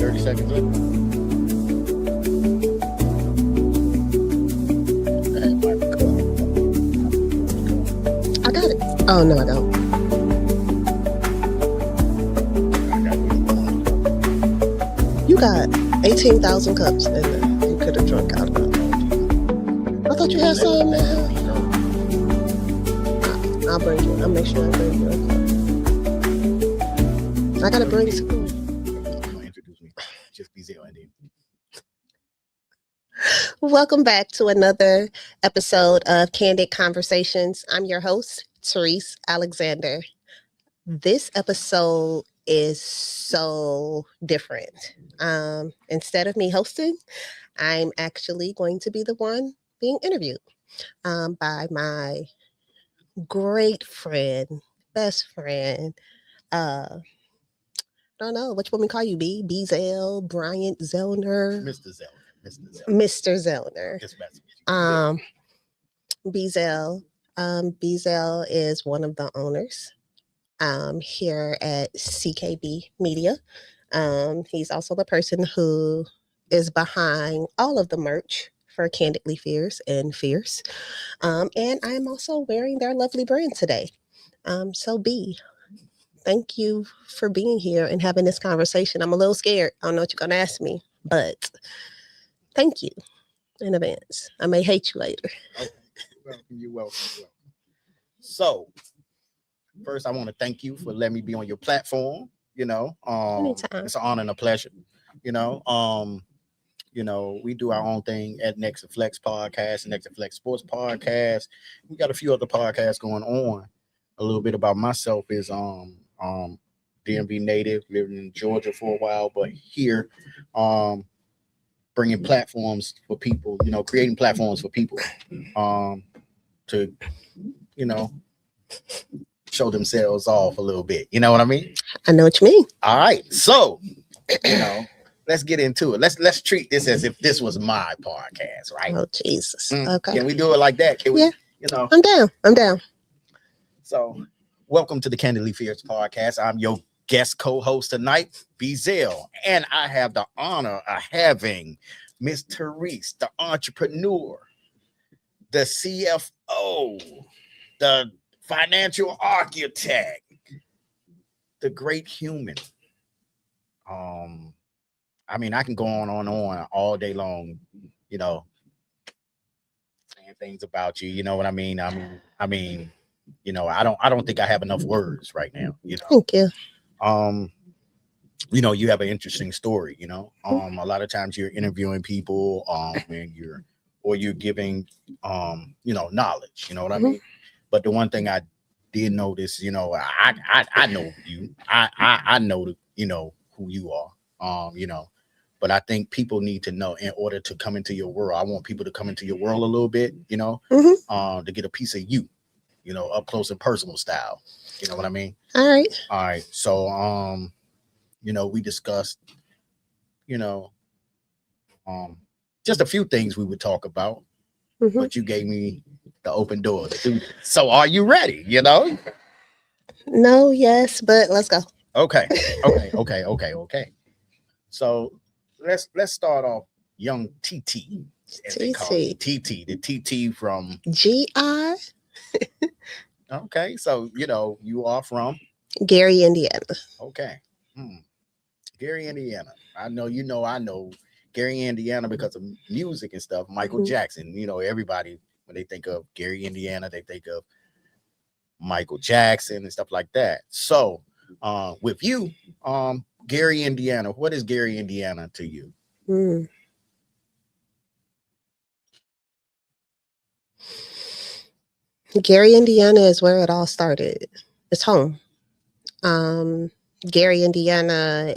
30 seconds left. I got it. Oh, no, I don't. You got 18,000 cups in there. You could have drunk out of it. I thought you had some now. I'll bring you. I'll make sure I bring you a cup. I got to bring some. Introduce me. Just be zero and then. Welcome back to another episode of Candid Conversations. I'm your host, Therese Alexander. This episode is so different. Instead of me hosting, I'm actually going to be the one being interviewed by my great friend, best friend. I don't know, which woman call you, B? B-Zell, Bryant Zellner? Mr. Zellner. Mr. Zellner. Just messing with you. B-Zell. B-Zell is one of the owners here at CKB Media. He's also the person who is behind all of the merch for Candidly Fierce and Fierce. And I'm also wearing their lovely brand today. So B, thank you for being here and having this conversation. I'm a little scared. I don't know what you're going to ask me, but thank you in advance. I may hate you later. Okay. You're welcome. So, first, I want to thank you for letting me be on your platform. Anytime. It's an honor and a pleasure. We do our own thing at Next to Flex Podcast and Next to Flex Sports Podcast. We got a few other podcasts going on. A little bit about myself is DMV native, living in Georgia for a while, but here, bringing platforms for people. Creating platforms for people, to, show themselves off a little bit. You know what I mean? I know what you mean. All right. So, let's get into it. Let's treat this as if this was my podcast, right? Oh, Jesus. Okay. Can we do it like that? Can we? Yeah. I'm down. So, welcome to the Candidly Fierce podcast. I'm your guest co-host tonight, B-Zell, and I have the honor of having Miss Therese, the entrepreneur, the CFO, the financial architect, the great human. I can go on all day long, saying things about you. You know what I mean? I don't think I have enough words right now. Thank you. You have an interesting story. A lot of times you're interviewing people, and you're giving, knowledge. You know what I mean? But the one thing I did notice, I know you. I know who you are. But I think people need to know in order to come into your world. I want people to come into your world a little bit, to get a piece of you, up close and personal style. You know what I mean? All right. So, we discussed, just a few things we would talk about, but you gave me the open door to do this. So are you ready? No, yes, but let's go. Okay. So let's start off young TT. TT. The TT from GI. Okay, so you are from Gary, Indiana. Okay. Gary, Indiana. I know Gary, Indiana because of music and stuff. Michael Jackson. Everybody, when they think of Gary, Indiana, they think of Michael Jackson and stuff like that. So with you, Gary, Indiana, what is Gary, Indiana to you? Gary, Indiana is where it all started. It's home. Gary, Indiana,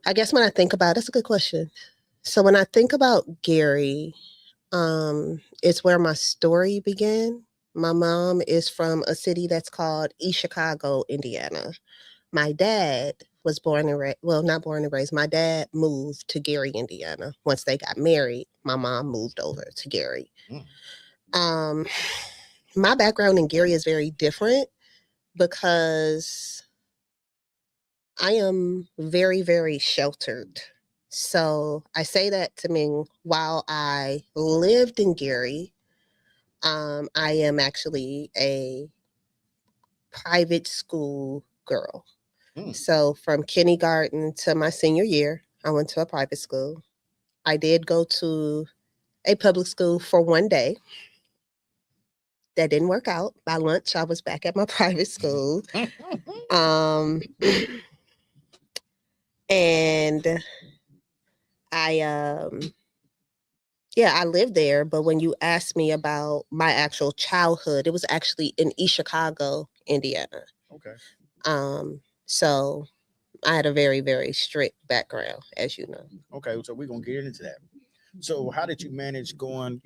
I guess when I think about it, that's a good question. So when I think about Gary, it's where my story began. My mom is from a city that's called East Chicago, Indiana. My dad was born and raised, not born and raised. My dad moved to Gary, Indiana. Once they got married, my mom moved over to Gary. My background in Gary is very different because I am very, very sheltered. So I say that to mean while I lived in Gary, I am actually a private school girl. Mm. So from kindergarten to my senior year, I went to a private school. I did go to a public school for one day. That didn't work out. By lunch, I was back at my private school. Um, and I yeah, I lived there, but when you asked me about my actual childhood, it was actually in East Chicago, Indiana. Okay. So I had a very, very strict background, as you know. Okay. So we're gonna get into that. So how did you manage going,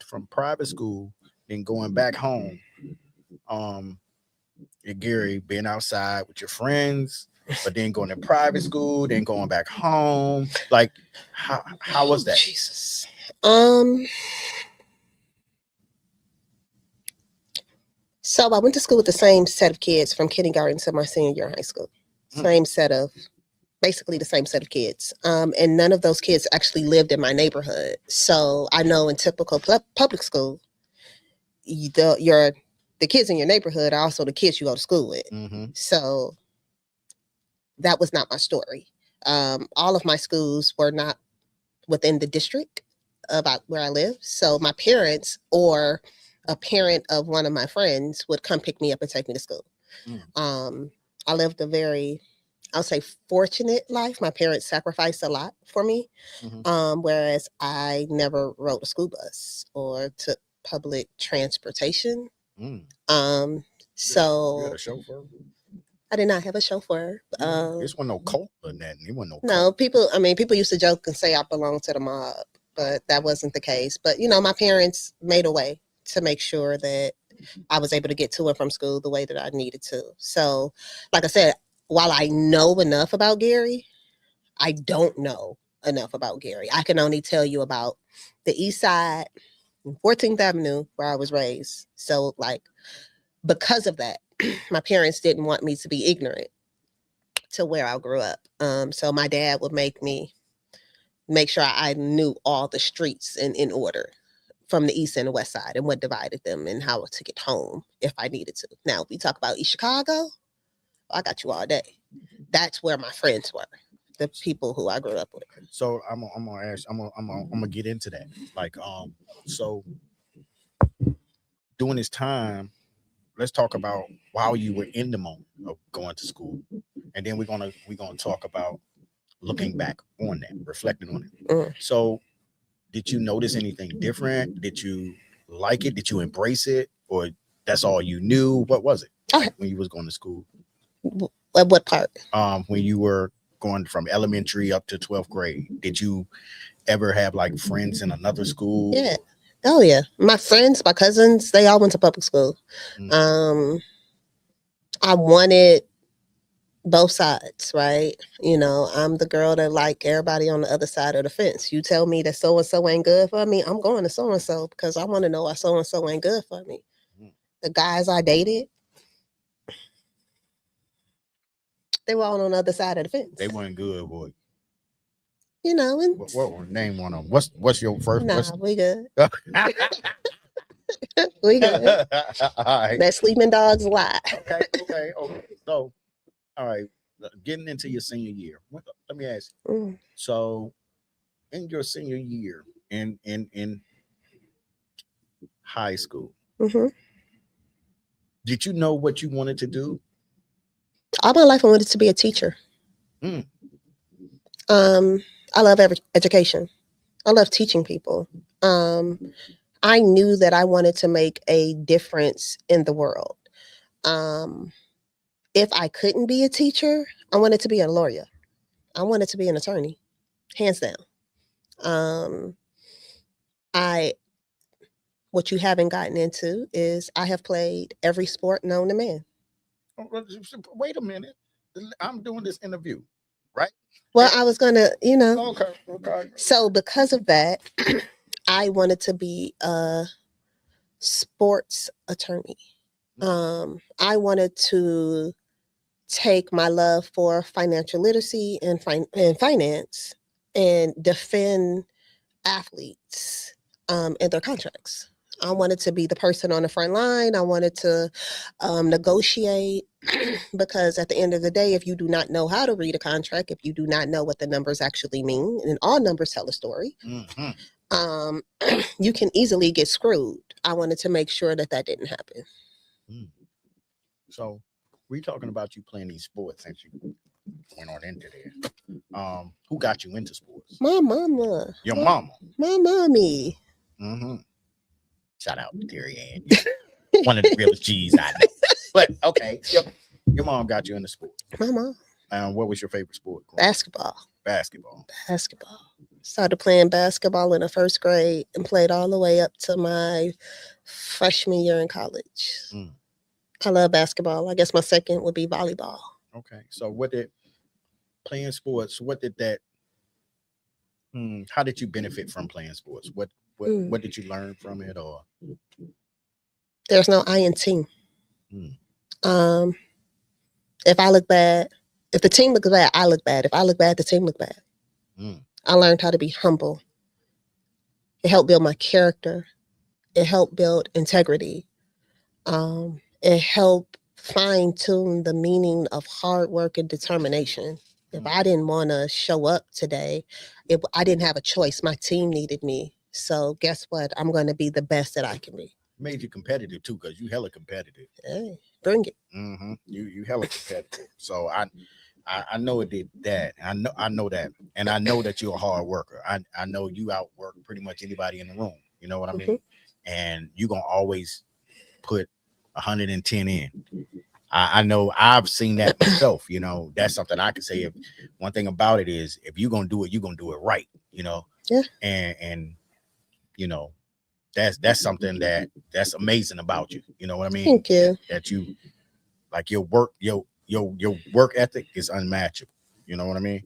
from private school, then going back home? Um, Gary, being outside with your friends, but then going to private school, then going back home. Like, how was that? Jesus. So I went to school with the same set of kids from kindergarten to my senior year in high school. Same set of, basically the same set of kids. And none of those kids actually lived in my neighborhood. So I know in typical public school, the kids in your neighborhood are also the kids you go to school with. Mm-hmm. So that was not my story. All of my schools were not within the district about where I live. So my parents or a parent of one of my friends would come pick me up and take me to school. I lived a very, I'll say, fortunate life. My parents sacrificed a lot for me, whereas I never rode a school bus or took public transportation. So you had a chauffeur? I did not have a chauffeur. This wasn't no cult or nothing. It wasn't no cult. people used to joke and say I belonged to the mob, but that wasn't the case. But my parents made a way to make sure that I was able to get to and from school the way that I needed to. So, like I said, while I know enough about Gary, I don't know enough about Gary. I can only tell you about the East Side, 14th Avenue, where I was raised. So, like, because of that, my parents didn't want me to be ignorant to where I grew up. So my dad would make sure I knew all the streets in order from the east and the west side and what divided them and how to get home if I needed to. Now, we talk about East Chicago, I got you all day. That's where my friends were, the people who I grew up with. So I'm gonna ask. I'm gonna get into that. Like, so during this time, let's talk about while you were in the moment of going to school, and then we're gonna talk about looking back on that, reflecting on it. So, did you notice anything different? Did you like it? Did you embrace it, or that's all you knew? What was it like when you was going to school? What part? When you were going from elementary up to 12th grade, did you ever have like friends in another school? Yeah. Oh yeah. My friends, my cousins, they all went to public school. I wanted both sides, right? I'm the girl that like everybody on the other side of the fence. You tell me that so and so ain't good for me, I'm going to so and so because I want to know why so and so ain't good for me. The guys I dated, they were all on the other side of the fence. They weren't good, boy. And what name one of them? What's your first? Nah, we good. We good. Right. That sleeping dog's lie. Okay. So, all right, getting into your senior year. Let me ask you. So, in your senior year, in high school, did you know what you wanted to do? All my life, I wanted to be a teacher. I love education. I love teaching people. I knew that I wanted to make a difference in the world. If I couldn't be a teacher, I wanted to be a lawyer. I wanted to be an attorney, hands down. What you haven't gotten into is I have played every sport known to man. Wait a minute. I'm doing this interview, right? Well, I was gonna, Okay. So because of that, I wanted to be a sports attorney. I wanted to take my love for financial literacy and finance and defend athletes and their contracts. I wanted to be the person on the front line. I wanted to negotiate because at the end of the day, if you do not know how to read a contract, if you do not know what the numbers actually mean, and all numbers tell a story, you can easily get screwed. I wanted to make sure that didn't happen. So we're talking about you playing these sports since you went on into there. Who got you into sports? My mama. Your mama. My mommy. Shout out to Terry Ann. One of the realest G's I know. But okay, your mom got you into sports. My mom. What was your favorite sport? Basketball. Basketball. Started playing basketball in the first grade and played all the way up to my freshman year in college. I love basketball. I guess my second would be volleyball. Okay. So playing sports, how did you benefit from playing sports? What did you learn from it? Or there's no I in team. If I look bad, if the team looks bad, I look bad. If I look bad, the team look bad. I learned how to be humble. It helped build my character. It helped build integrity. It helped fine-tune the meaning of hard work and determination. If I didn't want to show up today, I didn't have a choice. My team needed me. So guess what? I'm going to be the best that I can be. Made you competitive too, because you hella competitive. Hey, bring it. You hella competitive. So I know it did that. I know that, and I know that you're a hard worker. I know you outwork pretty much anybody in the room. You know what I mean? And you're gonna always put 110 in. I know I've seen that myself. You know, that's something I can say. If one thing about it is, if you're gonna do it, you're gonna do it right. You know. Yeah. And you know, that's something that's amazing about you. You know what I mean? Thank you. That you like your work ethic is unmatchable. You know what I mean?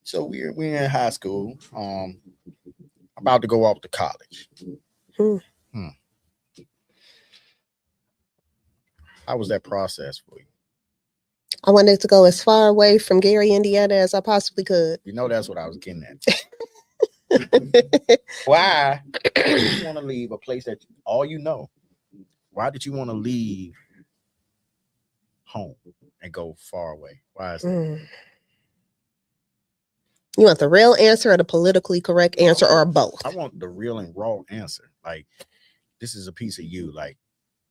So we're in high school, about to go off to college. How was that process for you? I wanted to go as far away from Gary, Indiana as I possibly could. You know, that's what I was getting at. Why did you want to leave a place that all you know? Why did you want to leave home and go far away? Why is that? You want the real answer or the politically correct answer or both? I want the real and raw answer. Like, this is a piece of you, like,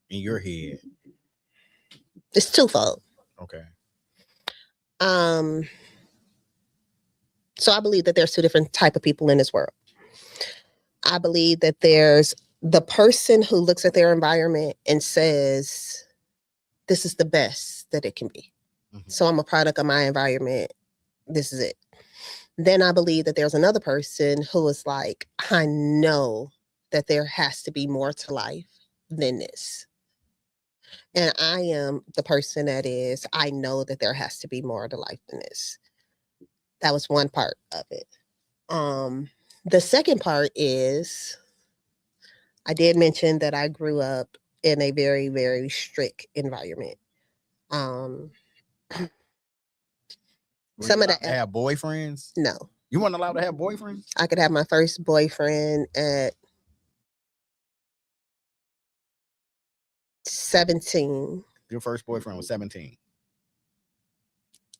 in your head. It's twofold. Okay. So I believe that there's two different type of people in this world. I believe that there's the person who looks at their environment and says, this is the best that it can be. So I'm a product of my environment. This is it. Then I believe that there's another person who is like, I know that there has to be more to life than this. And I am the person that is, I know that there has to be more to life than this. That was one part of it. The second part is, I did mention that I grew up in a very, very strict environment. Some of the have boyfriends? No. You weren't allowed to have boyfriends? I could have my first boyfriend at 17. Your first boyfriend was 17.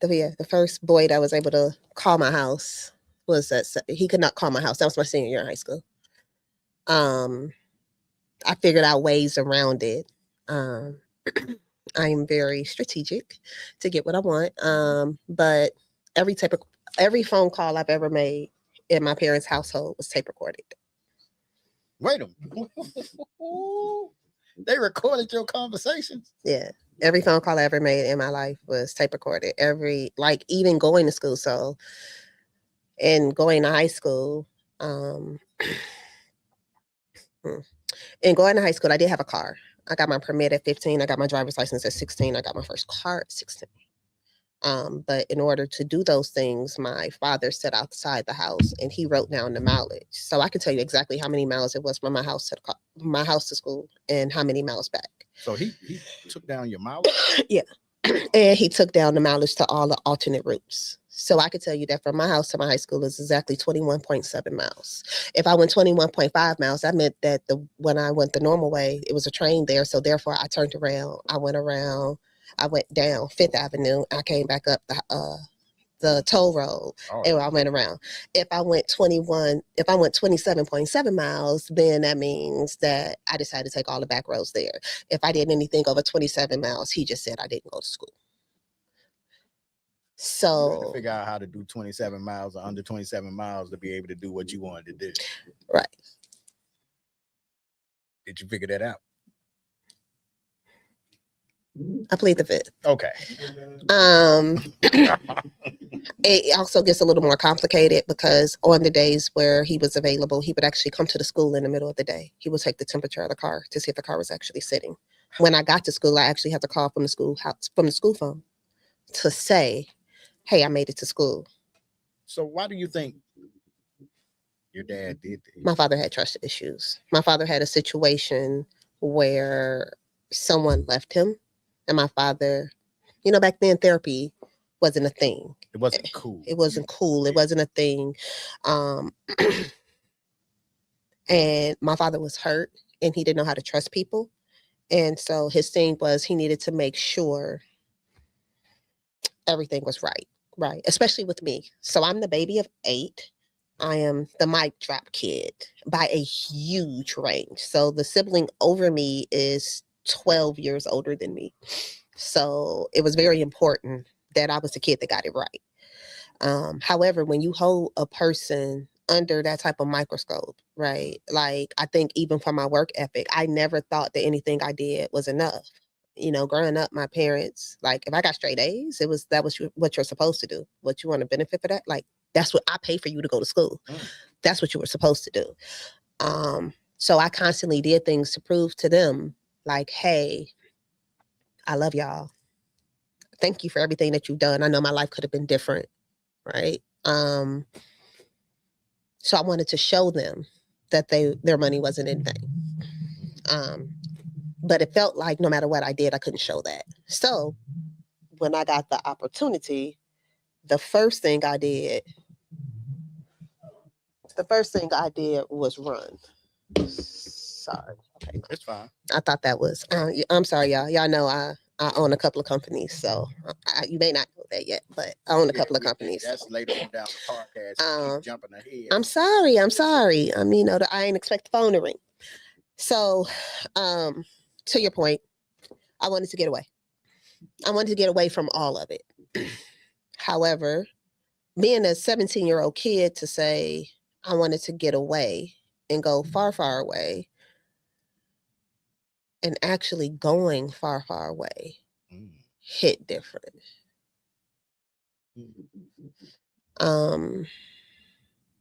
The first boy that was able to call my house was he could not call my house. That was my senior year in high school. I figured out ways around it. I am very strategic to get what I want. But every phone call I've ever made in my parents' household was tape recorded. Wait a minute. They recorded your conversations? Yeah. Every phone call I ever made in my life was tape recorded. Even going to school. So, and going to high school, and going to high school, I did have a car. I got my permit at 15. I got my driver's license at 16. I got my first car at 16. But in order to do those things, my father sat outside the house and he wrote down the mileage. So I can tell you exactly how many miles it was from my house to school and how many miles back. So he took down your mileage? Yeah. And he took down the mileage to all the alternate routes. So I could tell you that from my house to my high school is exactly 21.7 miles. If I went 21.5 miles, that meant that when I went the normal way, it was a train there. So therefore, I turned around. I went down Fifth Avenue. I came back up the toll road, and I went around. If I went 27.7 miles, then that means that I decided to take all the back roads there. If I did anything over 27 miles, he just said I didn't go to school. So you had to figure out how to do 27 miles or under 27 miles to be able to do what you wanted to do. Right. Did you figure that out? I plead the fifth. Okay. It also gets a little more complicated because on the days where he was available, he would actually come to the school in the middle of the day. He would take the temperature of the car to see if the car was actually sitting. When I got to school, I actually had to call from the school phone to say, hey, I made it to school. So why do you think your dad did this? My father had trust issues. My father had a situation where someone left him, and my father, back then therapy wasn't a thing. It wasn't cool. It wasn't cool. It wasn't a thing. And my father was hurt, and he didn't know how to trust people. And so his thing was he needed to make sure everything was right, especially with me. So I'm the baby of 8. I am the mic drop kid by a huge range. So the sibling over me is 12 years older than me. So it was very important that I was the kid that got it right. However, when you hold a person under that type of microscope, right? Like, I think even for my work ethic, I never thought that anything I did was enough. Growing up, my parents, like, if I got straight A's, that was what you're supposed to do. What you want to benefit for that? Like, that's what I pay for you to go to school. That's what you were supposed to do. So I constantly did things to prove to them, like, hey, I love y'all. Thank you for everything that you've done. I know my life could have been different, right? So I wanted to show them that their money wasn't in vain. But it felt like no matter what I did, I couldn't show that. So when I got the opportunity, the first thing I did was run. Sorry. Okay. It's fine. I thought that was, I'm sorry, y'all. Y'all know I own a couple of companies, so you may not know that yet, but I own a couple of companies. That's later on down the podcast. Keep jumping ahead. I'm sorry. I ain't expect the phone to ring. So, to your point, I wanted to get away. I wanted to get away from all of it. However, being a 17-year-old kid to say I wanted to get away and go far, far away, and actually going far, far away hit different.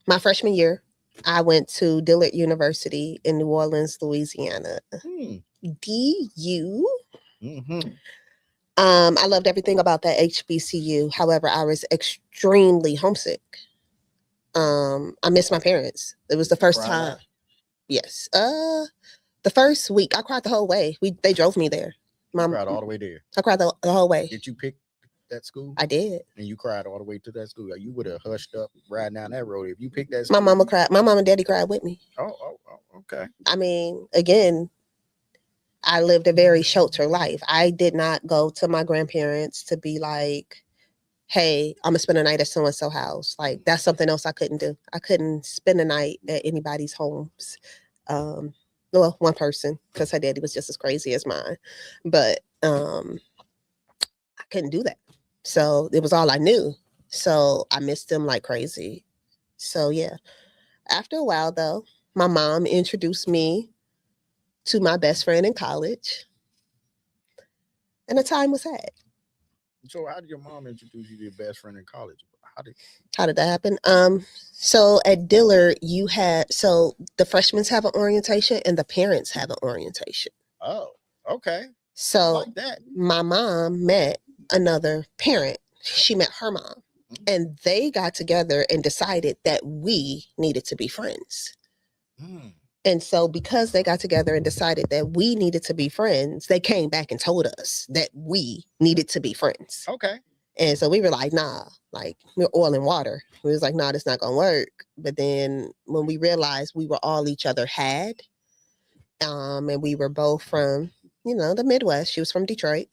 My freshman year, I went to Dillard University in New Orleans, Louisiana. DU. I loved everything about that HBCU. However, I was extremely homesick. I missed my parents. It was the first time. Yes. The first week, I cried the whole way. They drove me there. Mom cried all the way there. I cried the whole way. Did you pick that school? I did. And you cried all the way to that school. You would have hushed up riding down that road if you picked that school. My mama cried. My mom and daddy cried with me. Oh, okay. I mean, again, I lived a very sheltered life. I did not go to my grandparents to be like, hey, I'm gonna spend a night at so-and-so house. Like, that's something else I couldn't do. I couldn't spend a night at anybody's homes. Well, one person, because her daddy was just as crazy as mine. But I couldn't do that. So it was all I knew. So I missed them like crazy. So yeah. After a while though, my mom introduced me to my best friend in college. And the time was had. So how did your mom introduce you to your best friend in college? How did that happen? So at Dillard, the freshmen have an orientation and the parents have an orientation. Oh, okay. So like that. My mom met another parent. She met her mom, and they got together and decided that we needed to be friends. And And so because they got together and decided that we needed to be friends, they came back and told us that we needed to be friends. Okay. And so we were like, nah, like we're oil and water. We was like, nah, that's not gonna work. But then when we realized we were all each other had, and we were both from, the Midwest. She was from Detroit.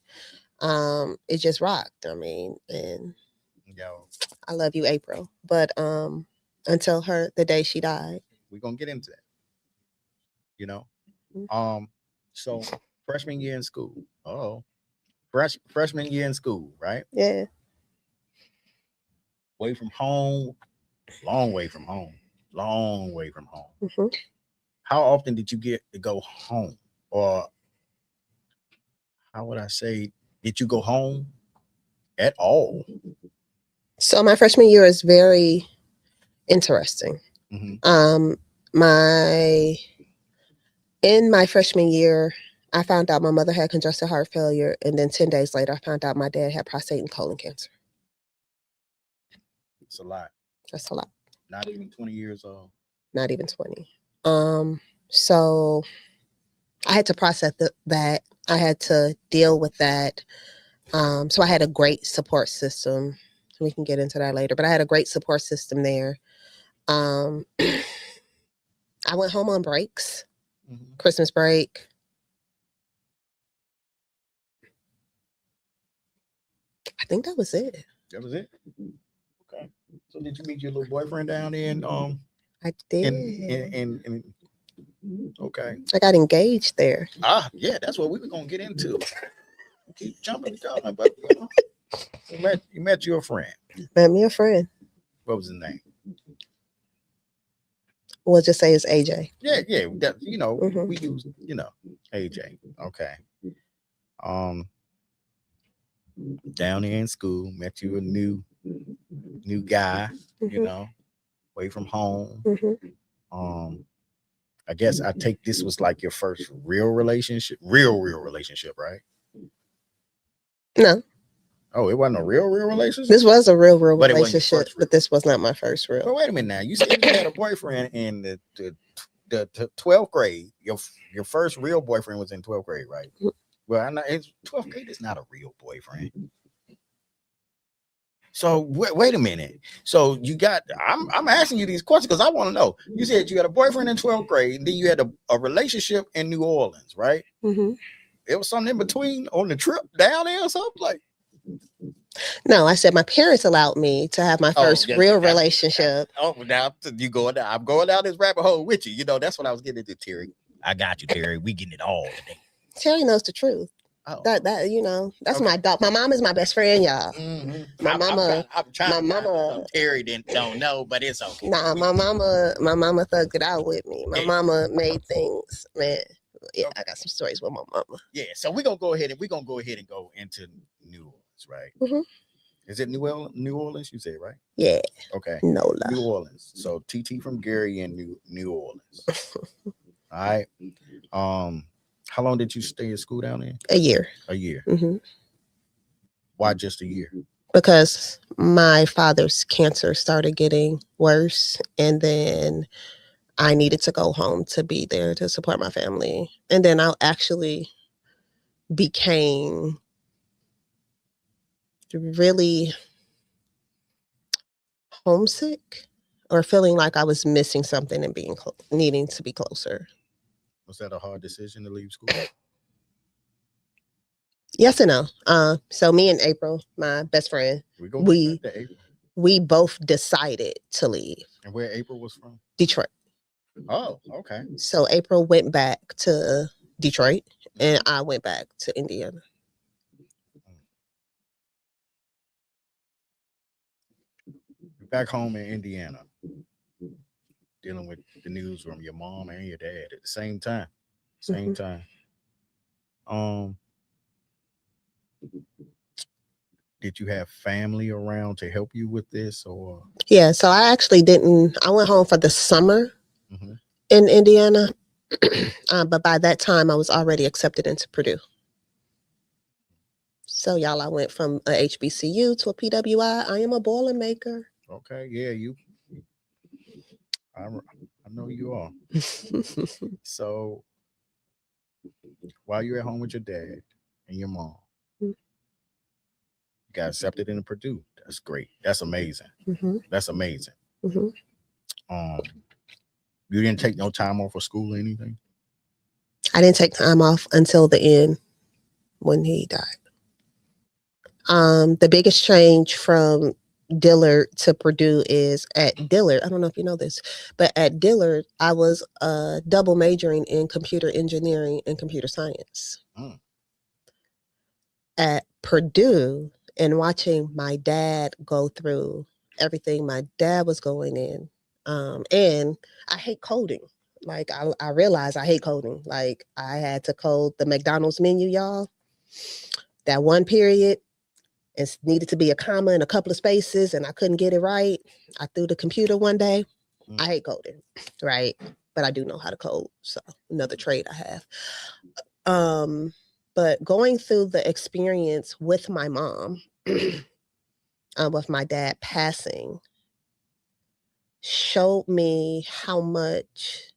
It just rocked. I mean, and Yo, I love you, April. But until the day she died. we're gonna get into that. You know. Mhm. So freshman year in school. Oh, freshman year in school, right? Yeah. Away from home, long way from home, long way from home. Hmm. How often did you get to go home, or how would I say, did you go home at all? So my freshman year is very interesting. Mm-hmm. My in my freshman year, I found out my mother had congestive heart failure, and then 10 days later, I found out my dad had prostate and colon cancer. It's a lot. That's a lot. Not even 20 years old. Not even 20. So I had to process that. I had to deal with that. So I had a great support system. We can get into that later, but I had a great support system there. I went home on breaks, Christmas break. I think that was it. That was it. Okay. So did you meet your little boyfriend down there in I did. Okay. I got engaged there. Yeah, that's what we were gonna get into. Keep jumping the gun, but you met your friend. Met me a friend. What was his name? We'll just say it's AJ. Yeah. That, Mhm. we use AJ. Okay. Down there in school, met you a new guy. Mhm. Away from home. Mhm. I guess I take this was like your first real relationship, real relationship, right? No, Oh, it wasn't a real relationship. this was a real But it wasn't your relationship, first real. but this was not my first But real. wait a minute now. You said you had a boyfriend in the 12th grade. Your first real boyfriend was in 12th grade, right? Well, I know 12th grade is not a real boyfriend. So wait a minute. So you got I'm asking you these questions because I want to know. You said you had a boyfriend in 12th grade, and then you had a relationship in New Orleans, right? Mm-hmm. It was something in between on the trip down there or something like. No, I said my parents allowed me to have my first real relationship. Now you going down. I'm going down this rabbit hole with you. That's what I was getting into, Terry. I got you, Terry. We getting it all today. Terry knows the truth. Oh. That's okay. My dog. My mom is my best friend, y'all. Mm-hmm. My mama. I'm trying. My mama. Terry don't know, but it's okay. Nah, my mama thugged it out with me. My mama made things, man. Yeah, okay. I got some stories with my mama. Yeah, so we're gonna go ahead and go into New Orleans, right? Mm-hmm. Is it New Orleans? You said, right? Yeah. Okay. NOLA. New Orleans. So TT from Gary in New Orleans. All right. How long did you stay at school down there? A year. A year. Mm-hmm. Why just a year? Because my father's cancer started getting worse, and then I needed to go home to be there to support my family. And then I actually became really homesick or feeling like I was missing something and needing to be closer. Was that a hard decision to leave school? Yes and no. So me and April, my best friend, we both decided to leave. And where April was from? Detroit. Oh, okay. So April went back to Detroit, and I went back to Indiana. Back home in Indiana, dealing with the news from your mom and your dad at the same time. Did you have family around to help you with this, or? Yeah, so I actually didn't. I went home for the summer in Indiana, but by that time I was already accepted into Purdue. So y'all, I went from a HBCU to a PWI. I am a Boilermaker. Okay, yeah, I know you are. So while you're at home with your dad and your mom, you got accepted into Purdue. That's great. That's amazing. Mhm. That's amazing. Mhm. Um, you didn't take no time off for school or anything? I didn't take time off until the end when he died. The biggest change from Dillard to Purdue is at Dillard. I don't know if you know this, but at Dillard, I was double majoring in computer engineering and computer science. Mm. At Purdue, and watching my dad go through everything my dad was going in, and I hate coding. Like I realized I hate coding. Like I had to code the McDonald's menu, y'all. That one period, it needed to be a comma and a couple of spaces, and I couldn't get it right. I threw the computer one day. Mm. I hate coding, right? But I do know how to code, so another trait I have. But going through the experience with my mom, with my dad passing, showed me how much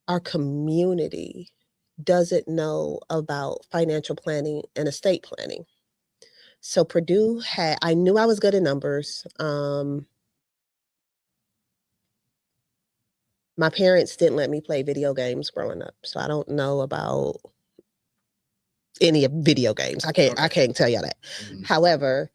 our community doesn't know about financial planning and estate planning. So Purdue had, I knew I was good at numbers. My parents didn't let me play video games growing up, so I don't know about any of video games. I can't tell y'all that. Mhm. However,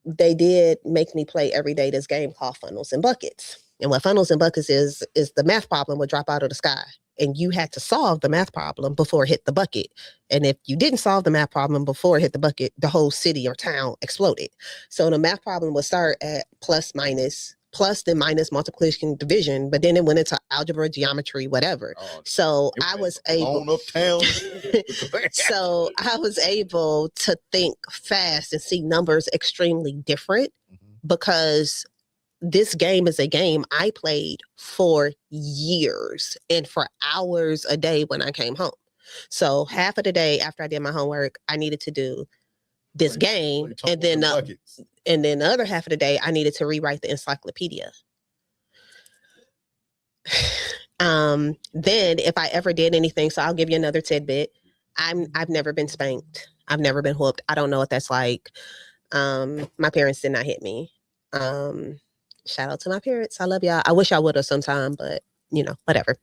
they did make me play every day this game called Funnels and Buckets. And what Funnels and Buckets is the math problem would drop out of the sky, and you had to solve the math problem before it hit the bucket. And if you didn't solve the math problem before it hit the bucket, the whole city or town exploded. So the math problem would start at plus, minus, plus, then minus, multiplication, division, but then it went into algebra, geometry, whatever. So I was able so I was able to think fast and see numbers extremely different, because this game is a game I played for years and for hours a day when I came home. So half of the day after I did my homework, I needed to do this game, and then the other half of the day I needed to rewrite the encyclopedia. Then if I ever did anything, so I'll give you another tidbit. I've never been spanked. I've never been whooped. I don't know what that's like. My parents did not hit me. Shout out to my parents. I love y'all. I wish I would have sometime, but whatever.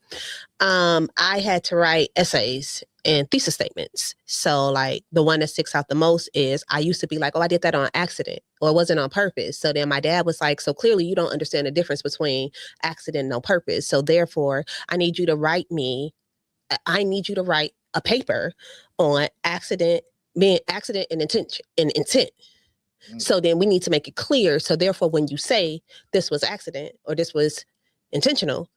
I had to write essays and thesis statements. So like the one that sticks out the most is I used to be like, oh, I did that on accident, or it wasn't on purpose. So then my dad was like, so clearly you don't understand the difference between accident and on purpose. So therefore I need you to write a paper on accident, being accident and intent. So then we need to make it clear. So therefore, when you say this was accident or this was intentional,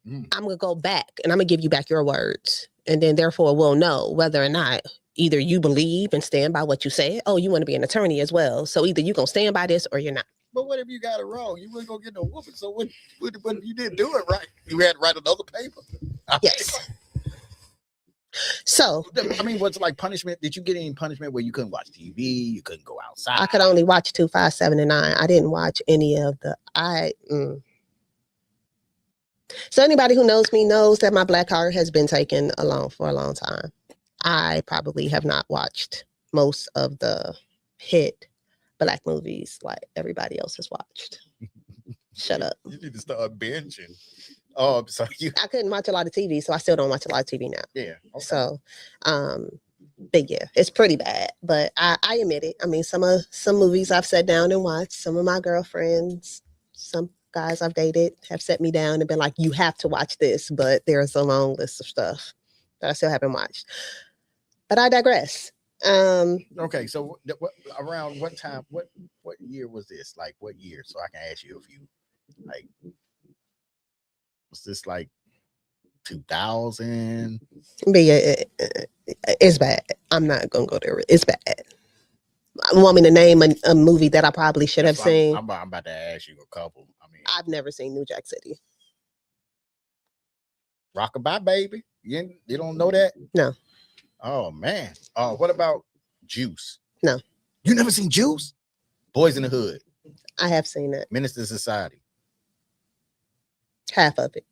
I'm going to go back and I'm going to give you back your words. And then therefore we'll know whether or not either you believe and stand by what you say. Oh, you want to be an attorney as well. So either you're going to stand by this or you're not. But what if you got it wrong? You wasn't going to get no whooping. So what if you didn't do it right? You had to write another paper. Yes. So, I mean, what's like punishment? Did you get any punishment where you couldn't watch TV? You couldn't go outside? I could only watch 2, 5, 7, and 9. I didn't watch any of the, So anybody who knows me knows that my black heart has been taken along for a long time. I probably have not watched most of the hit black movies like everybody else has watched. Shut up. You need to start binging. So I couldn't watch a lot of TV, so I still don't watch a lot of TV now. Yeah. Okay. So, but yeah, it's pretty bad. But I admit it. I mean, some movies I've sat down and watched. Some of my girlfriends, some guys I've dated have set me down and been like, "You have to watch this." But there's a long list of stuff that I still haven't watched. But I digress. Okay, so around what time? What year was this? Like what year? So I can ask you if you like. Was this like 2000? But yeah, it's bad. I'm not gonna go there. It's bad. I want me to name a movie that I probably should have seen. I'm about to ask you a couple. I mean, I've never seen New Jack City. Rockabye Baby. You don't know that? No. Oh man. What about Juice? No. You never seen Juice? Boys in the Hood. I have seen it. Menace to Society. Half of it.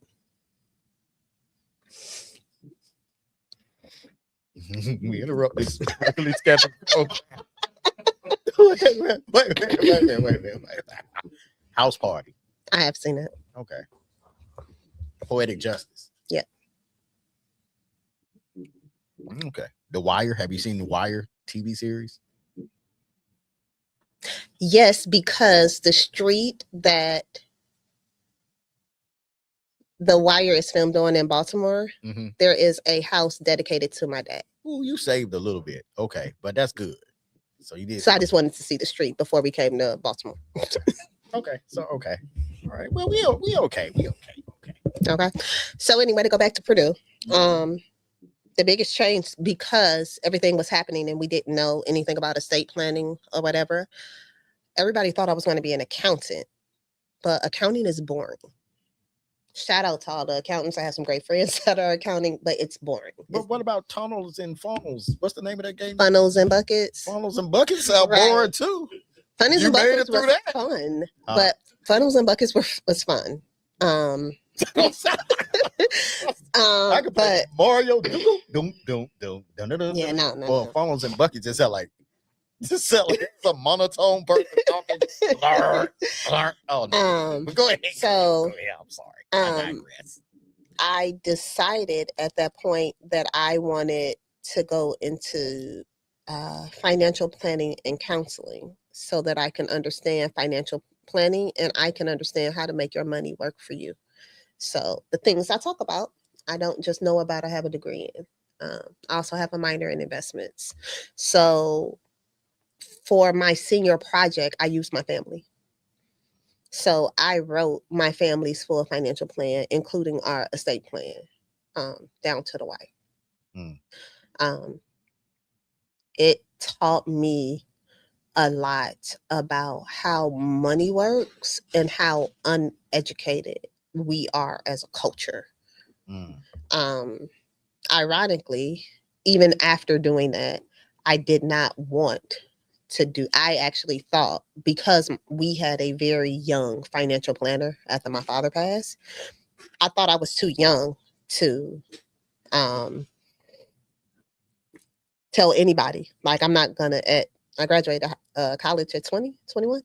We interrupt this regularly scheduled program. Wait. House Party. I have seen it. Okay. Poetic Justice. Yeah. Okay. The Wire. Have you seen The Wire TV series? Yes, because the street that The Wire is filmed on in Baltimore, there is a house dedicated to my dad. Oh, you saved a little bit. Okay, but that's good. So you did. So I just wanted to see the street before we came to Baltimore. Okay. So okay. All right. Well, we okay. We okay. Okay. So anyway, to go back to Purdue, the biggest change, because everything was happening and we didn't know anything about estate planning or whatever, everybody thought I was going to be an accountant, but accounting is boring. Shout out to all the accountants. I have some great friends that are accounting, but it's boring. But what about tunnels and funnels? What's the name of that game? Funnels and buckets. Funnels and buckets sound boring too. Funnels You and made buckets it through was that? fun, but funnels and buckets was fun. I could play But Mario. yeah, no. Well, funnels and buckets just sound like it's a monotone person talking. Oh no. But go ahead. So yeah, I'm sorry. I digress. I decided at that point that I wanted to go into financial planning and counseling so that I can understand financial planning and I can understand how to make your money work for you. So the things I talk about, I don't just know about, I have a degree in. I also have a minor in investments. So for my senior project, I used my family. So I wrote my family's full financial plan, including our estate plan, down to the wire. It taught me a lot about how money works and how uneducated we are as a culture. Ironically, even after doing that, I did not want to do. I actually thought, because we had a very young financial planner after my father passed, I thought I was too young to tell anybody. Like, I'm not gonna I graduated college at 20, 21.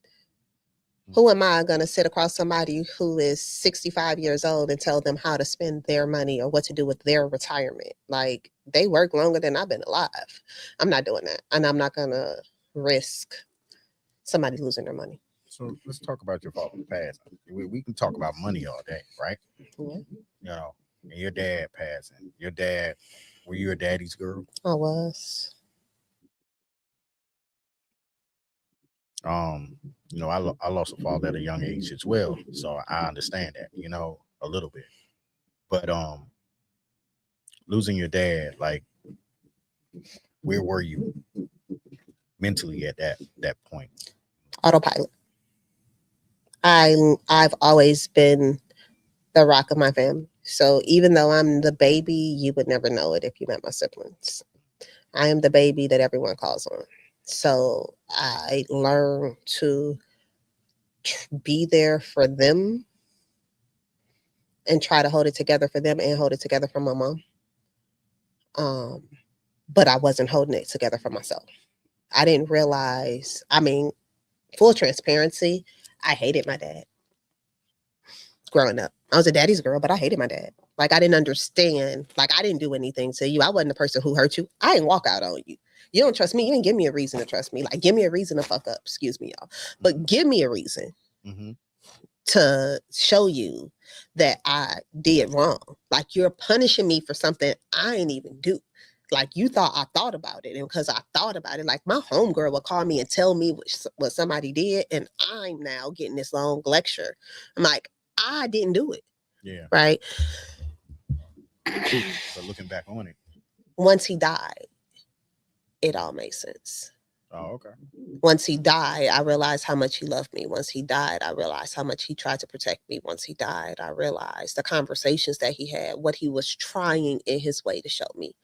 Who am I going to sit across somebody who is 65 years old and tell them how to spend their money or what to do with their retirement? Like, they work longer than I've been alive. I'm not doing that. And I'm not going to risk somebody losing their money. So let's talk about your father's passing. We can talk about money all day, right? Yeah. You know, and your dad passing. Your dad, were you a daddy's girl? I was. You know, I lost a father at a young age as well, so I understand that, you know, a little bit. But losing your dad, like, where were you mentally at that point? Autopilot. I've always been the rock of my family. So even though I'm the baby, you would never know it if you met my siblings. I am the baby that everyone calls on. So I learned to be there for them and try to hold it together for them and hold it together for my mom. But I wasn't holding it together for myself. I didn't realize, full transparency, I hated my dad growing up. I was a daddy's girl, but I hated my dad. Like, I didn't understand. Like, I didn't do anything to you. I wasn't the person who hurt you. I didn't walk out on you. You don't trust me. You didn't give me a reason to trust me. Like, give me a reason to fuck up. Excuse me, y'all. But give me a reason to show you that I did wrong. Like, you're punishing me for something I ain't even do. Like, you thought I thought about it. And because I thought about it, like, my homegirl would call me and tell me what somebody did. And I'm now getting this long lecture. I'm like, I didn't do it. Yeah. Right. So looking back on it, once he died, it all made sense. Oh, okay. Once he died, I realized how much he loved me. Once he died, I realized how much he tried to protect me. Once he died, I realized the conversations that he had, what he was trying in his way to show me.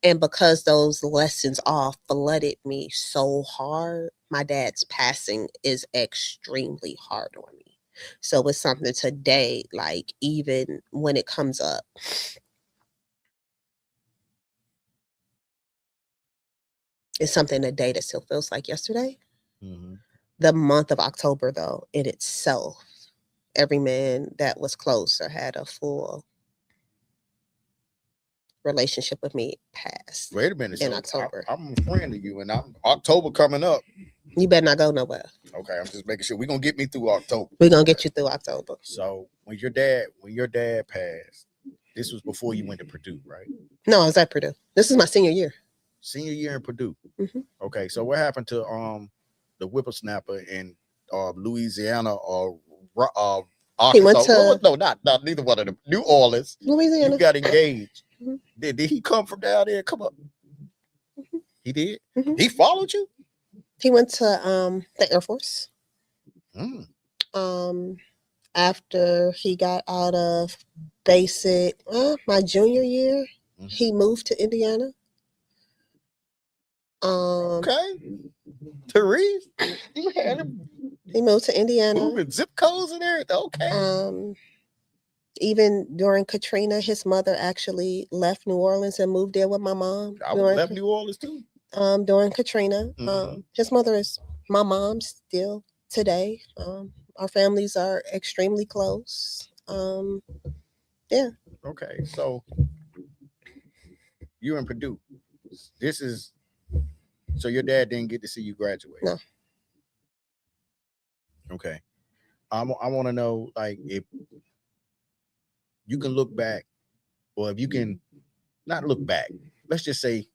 And because those lessons all flooded me so hard, my dad's passing is extremely hard on me. So it's something today, like even when it comes up, it's something today that still feels like yesterday. Mm-hmm. The month of October, though, in itself, every man that was close or had a full relationship with me passed Wait a minute. in So October. I'm a friend of you, and I'm October coming up. You better not go nowhere. Okay, I'm just making sure we're gonna get me through October. We're gonna get you through October. So when your dad passed, this was before you went to Purdue, right? No, I was at Purdue. This is my senior year. Senior year in Purdue. Mhm. Okay, so what happened to the whippersnapper in Louisiana or Arkansas? He went to No, not neither one of them. New Orleans. Louisiana. You got engaged. Mhm. Did he come from down there? Come up. Mhm. He did. Mhm. He followed you. He went to the Air Force. Mm. After he got out of basic, my junior year, Mhm. he moved to Indiana. Okay. Therese, you had him He moved to Indiana. moving zip codes and everything. Okay. Even during Katrina, his mother actually left New Orleans and moved there with my mom. I would left New Orleans too. During Katrina. Mhm. His mother is my mom still today. Our families are extremely close. Yeah. Okay, so you're in Purdue. This is so your dad didn't get to see you graduate. No. Okay. I want to know, like, if you can look back, or if you can not look back. Let's just say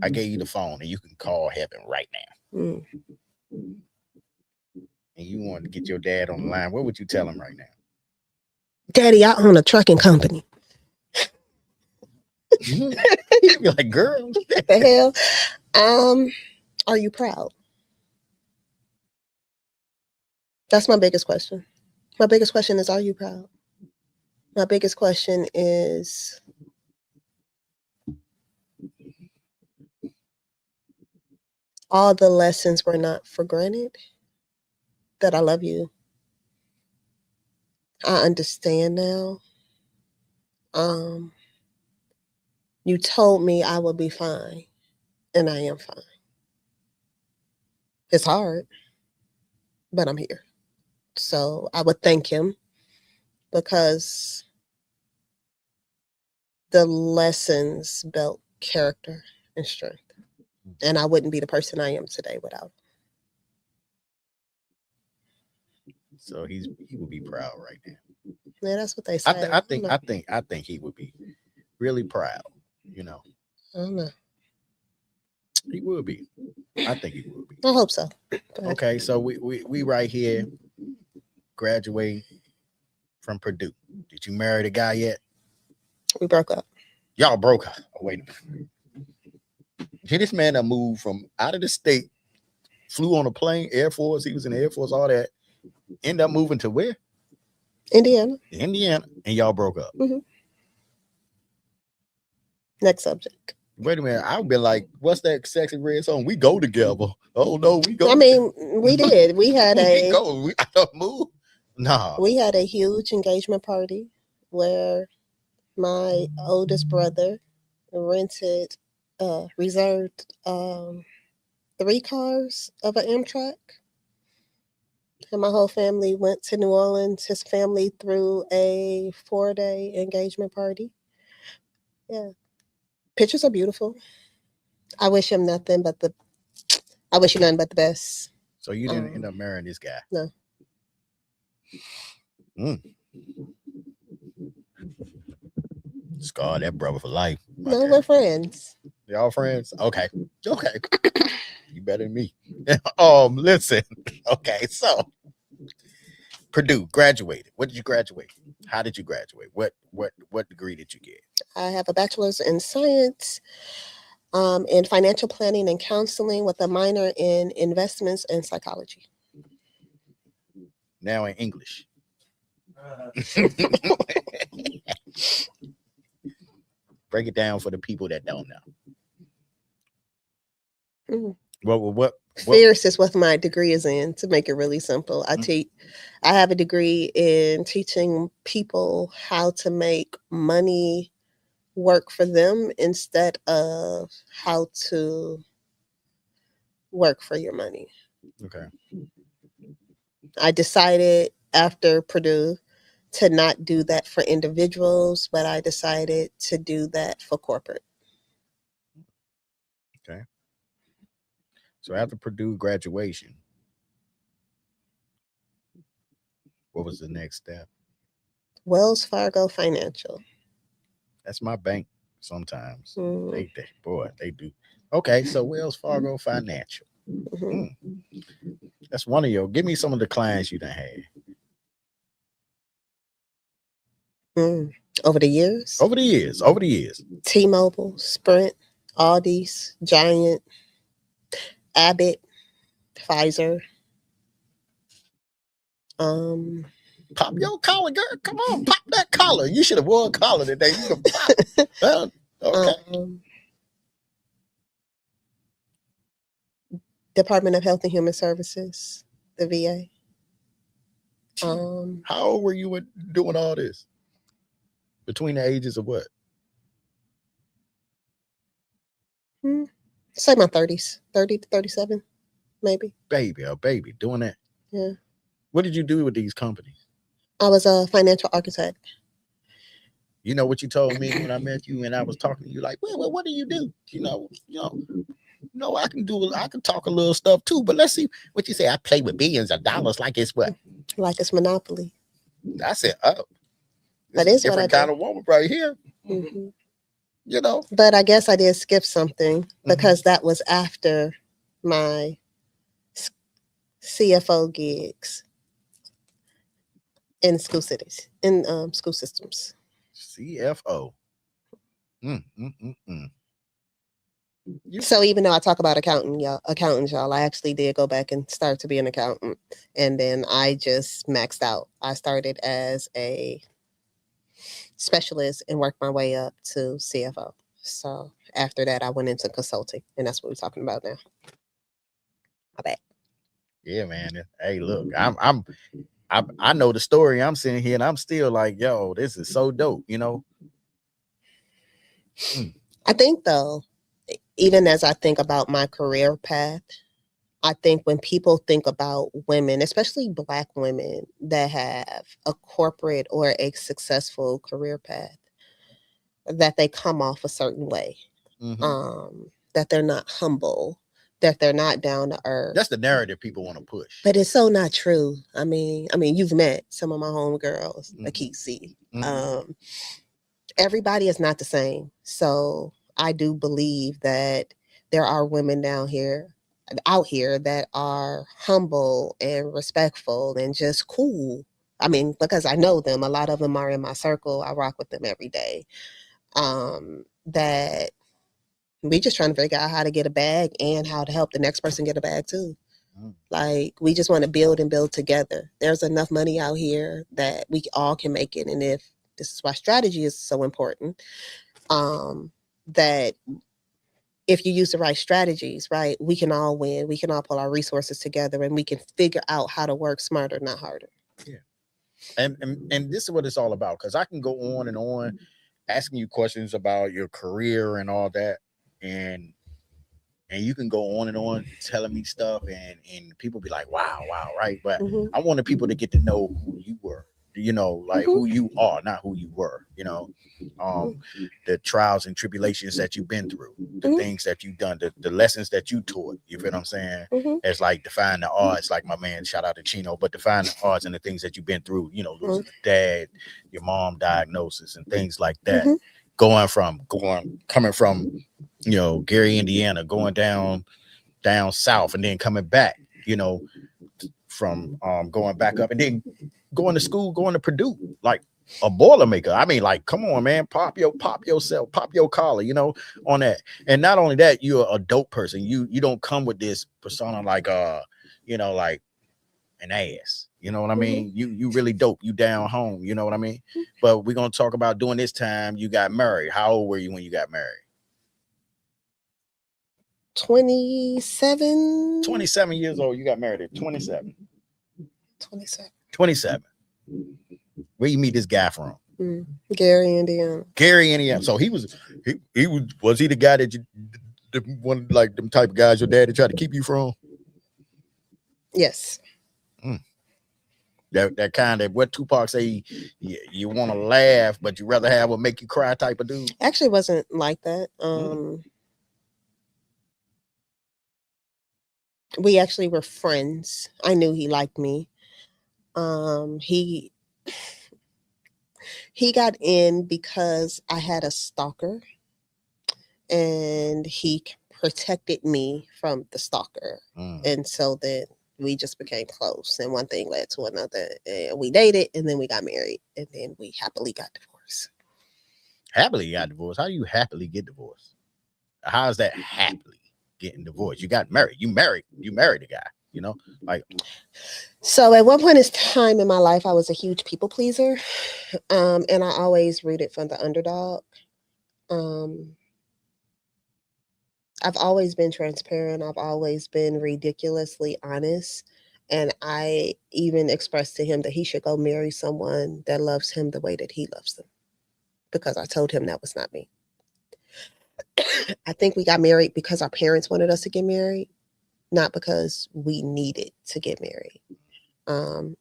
I gave you the phone and you can call heaven right now, Mm. and you want to get your dad on the line. What would you tell him right now? Daddy, I own a trucking company. You'd be like, girl, What the hell? Are you proud? That's my biggest question. My biggest question is, are you proud? My biggest question is, all the lessons were not for granted. That I love you. I understand now. You told me I would be fine, and I am fine. It's hard, but I'm here. So I would thank him because the lessons built character and strength. And I wouldn't be the person I am today without. so he would be proud right now. Yeah, that's what they say. I think he would be really proud. You know, I don't know. he would be. I think he would be. I hope so. Okay, so we right here, graduating from Purdue. Did you marry the guy yet? We broke up. Y'all broke up. Oh, wait a minute. Did this man that moved from out of the state, flew on a plane, Air Force, he was in the Air Force, all that, end up moving to where? Indiana. Indiana, and y'all broke up. Mm-hmm. Next subject. Wait a minute. I would be like, what's that sexy red song? We go together. Oh no, we go. I mean, we did. We had we go. I don't move. Nah. We had a huge engagement party where my oldest brother reserved 3 cars of an Amtrak. And my whole family went to New Orleans. His family threw a 4-day engagement party. Yeah. Pictures are beautiful. I wish him nothing but the best. So you didn't end up marrying this guy? No. Scar that brother for life. No, we're friends. Y'all friends? Okay. You better than me. Listen. Okay, so Purdue, graduated. What did you graduate? How did you graduate? What degree did you get? I have a bachelor's in science, in financial planning and counseling with a minor in investments and psychology. Now in English. Break it down for the people that don't know. What? Fierce is what my degree is in, to make it really simple. I have a degree in teaching people how to make money work for them instead of how to work for your money. Okay. I decided after Purdue to not do that for individuals, but I decided to do that for corporate. Okay. So after Purdue graduation, what was the next step? Wells Fargo Financial. That's my bank. Sometimes Mm. they do. Okay, so Wells Fargo Financial. Mm-hmm. That's one of your. Give me some of the clients you done had Over the years, over the years. Over the years. T-Mobile, Sprint, Aldi's, Giant, Abbott, Pfizer. Pop your collar, girl. Come on, pop that collar. You should have worn a collar today. You could pop. Well, okay. Department of Health and Human Services, the VA. How old were you doing all this? Between the ages of what? Say my 30s, 30 to 37, maybe. Baby, doing that. Yeah. What did you do with these companies? I was a financial architect. You know what you told me when I met you and I was talking to you, like, well, what do you do? No, I can talk a little stuff too, but let's see what you say. I play with billions of dollars like it's what? Like it's Monopoly. I said, oh, that is what I different kind of woman right here. Mm-hmm. But I guess I did skip something because that was after my CFO gigs in school cities, in school systems. CFO. So even though I talk about accountants, y'all, I actually did go back and start to be an accountant, and then I just maxed out. I started as a specialist and worked my way up to CFO. So after that, I went into consulting, and that's what we're talking about now. My bad. Yeah, man. Hey, look, I know the story. I'm sitting here and I'm still like, yo, this is so dope, I think though, even as I think about my career path, I think when people think about women, especially Black women that have a corporate or a successful career path, that they come off a certain way, that they're not humble, that they're not down to earth. That's the narrative people want to push. But it's so not true. I mean, you've met some of my homegirls, Akisi. Everybody is not the same. So I do believe that there are women out here that are humble and respectful and just cool. I mean, because I know them. A lot of them are in my circle. I rock with them every day. That we just trying to figure out how to get a bag and how to help the next person get a bag too. Like, we just want to build and build together. There's enough money out here that we all can make it. And if this is why strategy is so important, that if you use the right strategies, right, we can all win. We can all pull our resources together and we can figure out how to work smarter, not harder. Yeah. And this is what it's all about, because I can go on and on asking you questions about your career and all that, and you can go on and on telling me stuff, and people be like, wow, right? But I wanted people to get to know who you were, like who you are, not who you were, the trials and tribulations that you've been through, the things that you've done, the lessons that you taught, you feel what I'm saying? It's like define the odds, like my man, shout out to Chino, but define the odds and the things that you've been through, losing a dad, your mom diagnosis and things like that. Coming from, Gary, Indiana, going down south and then coming back, from going back up and then going to school, going to Purdue, like a Boilermaker. I mean, like, come on, man, pop yourself, pop your collar, on that. And not only that, you're a dope person. You don't come with this persona like like an ass. You know what I mean? You really dope. You down home. You know what I mean? But we're gonna talk about during this time you got married. How old were you when you got married? 27. 27 years old. You got married at 27. 27. 27. Where you meet this guy from? Gary, Indiana. Gary, Indiana. So he was he the guy that you, the one like them type of guys your daddy tried to keep you from? Yes. That kind of what Tupac say, you want to laugh, but you rather have a make you cry type of dude. Actually, wasn't like that. We actually were friends. I knew he liked me. He got in because I had a stalker, and he protected me from the stalker, and so then we just became close, and one thing led to another, and we dated, and then we got married, and then we happily got divorced. Happily got divorced? How do you happily get divorced? How is that happily getting divorced? You got married. You married the guy, you know? Like, so at one point in time in my life, I was a huge people pleaser, and I always rooted for the underdog. I've always been transparent. I've always been ridiculously honest. And I even expressed to him that he should go marry someone that loves him the way that he loves them, because I told him that was not me. I think we got married because our parents wanted us to get married, not because we needed to get married. And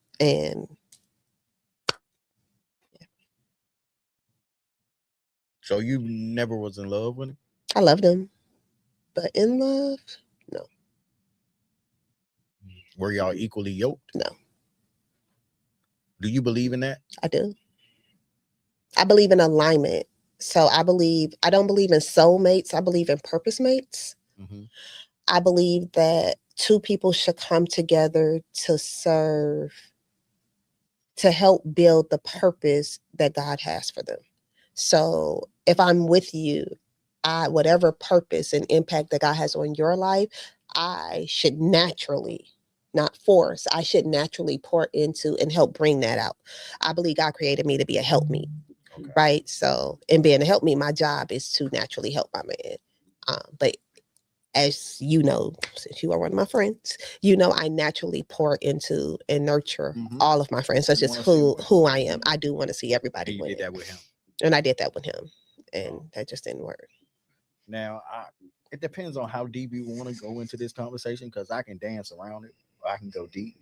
yeah. So you never was in love with him? I loved him, but in love, no. Were y'all equally yoked? No. Do you believe in that? I do. I believe in alignment. So I don't believe in soulmates. I believe in purpose mates. I believe that two people should come together to serve, to help build the purpose that God has for them. So if I'm with you, whatever purpose and impact that God has on your life, I should naturally, not force, I should naturally pour into and help bring that out. I believe God created me to be a helpmeet, right? So in being a helpmeet, my job is to naturally help my man. But as you know, since you are one of my friends, you know I naturally pour into and nurture all of my friends. That's just who I am. I do want to see everybody win. You did that with him. And I did that with him. And that just didn't work. Now, it depends on how deep you want to go into this conversation, because I can dance around it. Or I can go deep.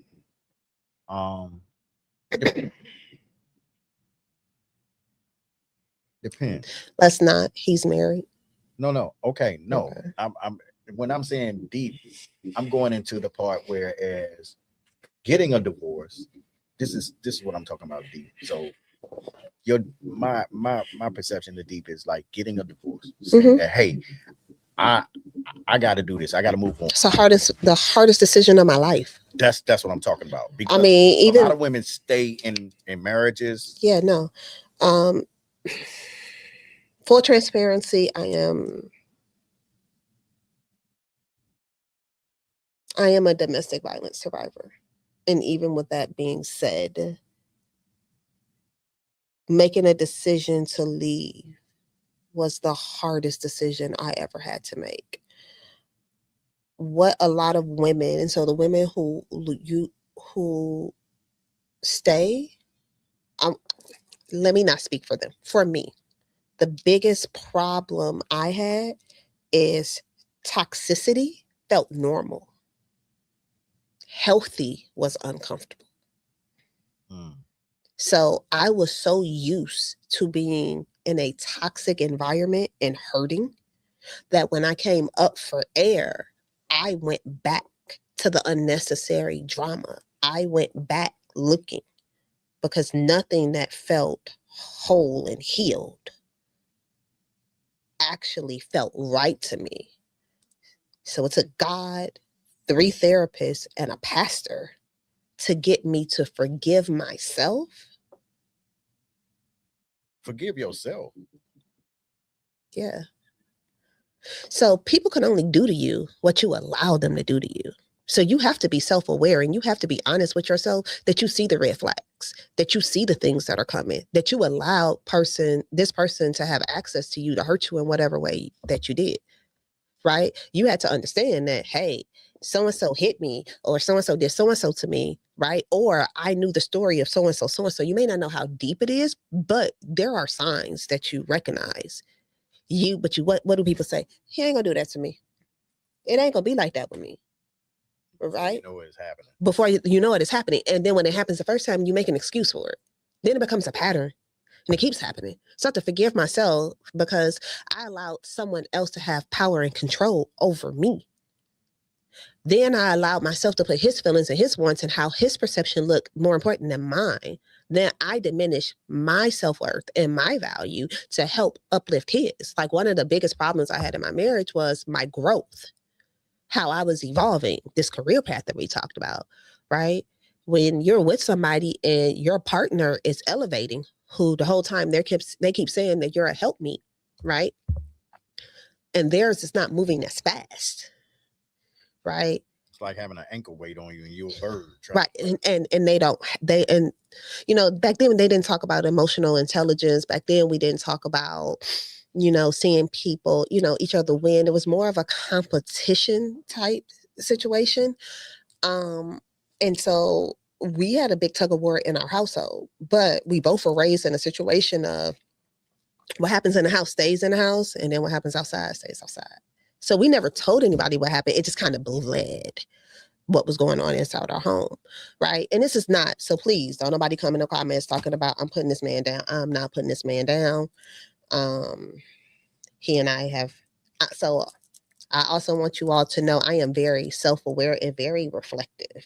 Depends. Let's not. He's married. No. Okay, no. Okay. I'm when I'm saying deep, I'm going into the part where as getting a divorce. This is what I'm talking about deep. So my perception of deep is like getting a divorce. Saying that, hey, I got to do this. I got to move on. It's the hardest decision of my life. That's what I'm talking about. Because I mean, even a lot of women stay in marriages. Yeah, no. Full transparency, I am a domestic violence survivor. And even with that being said, making a decision to leave was the hardest decision I ever had to make. What a lot of women, and so the women who stay, let me not speak for them. For me, the biggest problem I had is toxicity felt normal. Healthy was uncomfortable. So I was so used to being in a toxic environment and hurting that when I came up for air, I went back to the unnecessary drama. I went back looking, because nothing that felt whole and healed actually felt right to me. So it took God, 3 therapists, and a pastor to get me to forgive myself. Forgive yourself? Yeah. So people can only do to you what you allow them to do to you. So you have to be self-aware, and you have to be honest with yourself that you see the red flags, that you see the things that are coming, that you allow this person to have access to you, to hurt you in whatever way that you did. right? You had to understand that, hey, so and so hit me, or so and so did so and so to me, right? Or I knew the story of so and so, so and so. You may not know how deep it is, but there are signs that you recognize. What do people say? He ain't gonna do that to me. It ain't gonna be like that with me, right? You know it's happening. Before you know it is happening, and then when it happens the first time, you make an excuse for it. Then it becomes a pattern, and it keeps happening. So I have to forgive myself because I allowed someone else to have power and control over me. Then I allowed myself to put his feelings and his wants and how his perception looked more important than mine. Then I diminished my self-worth and my value to help uplift his. Like, one of the biggest problems I had in my marriage was my growth, how I was evolving, this career path that we talked about, right? When you're with somebody and your partner is elevating, who the whole time they keep saying that you're a helpmeet, right? And theirs is not moving as fast, right? It's like having an ankle weight on you and you're a bird. Right. And back then they didn't talk about emotional intelligence. Back then we didn't talk about, seeing people, each other win. It was more of a competition type situation. And so we had a big tug of war in our household, but we both were raised in a situation of what happens in the house stays in the house, and then what happens outside stays outside. So we never told anybody what happened. It just kind of bled what was going on inside our home, right? And this is not, so please don't nobody come in the comments talking about I'm putting this man down. I'm not putting this man down. He and I have, so I also want you all to know I am very self-aware and very reflective.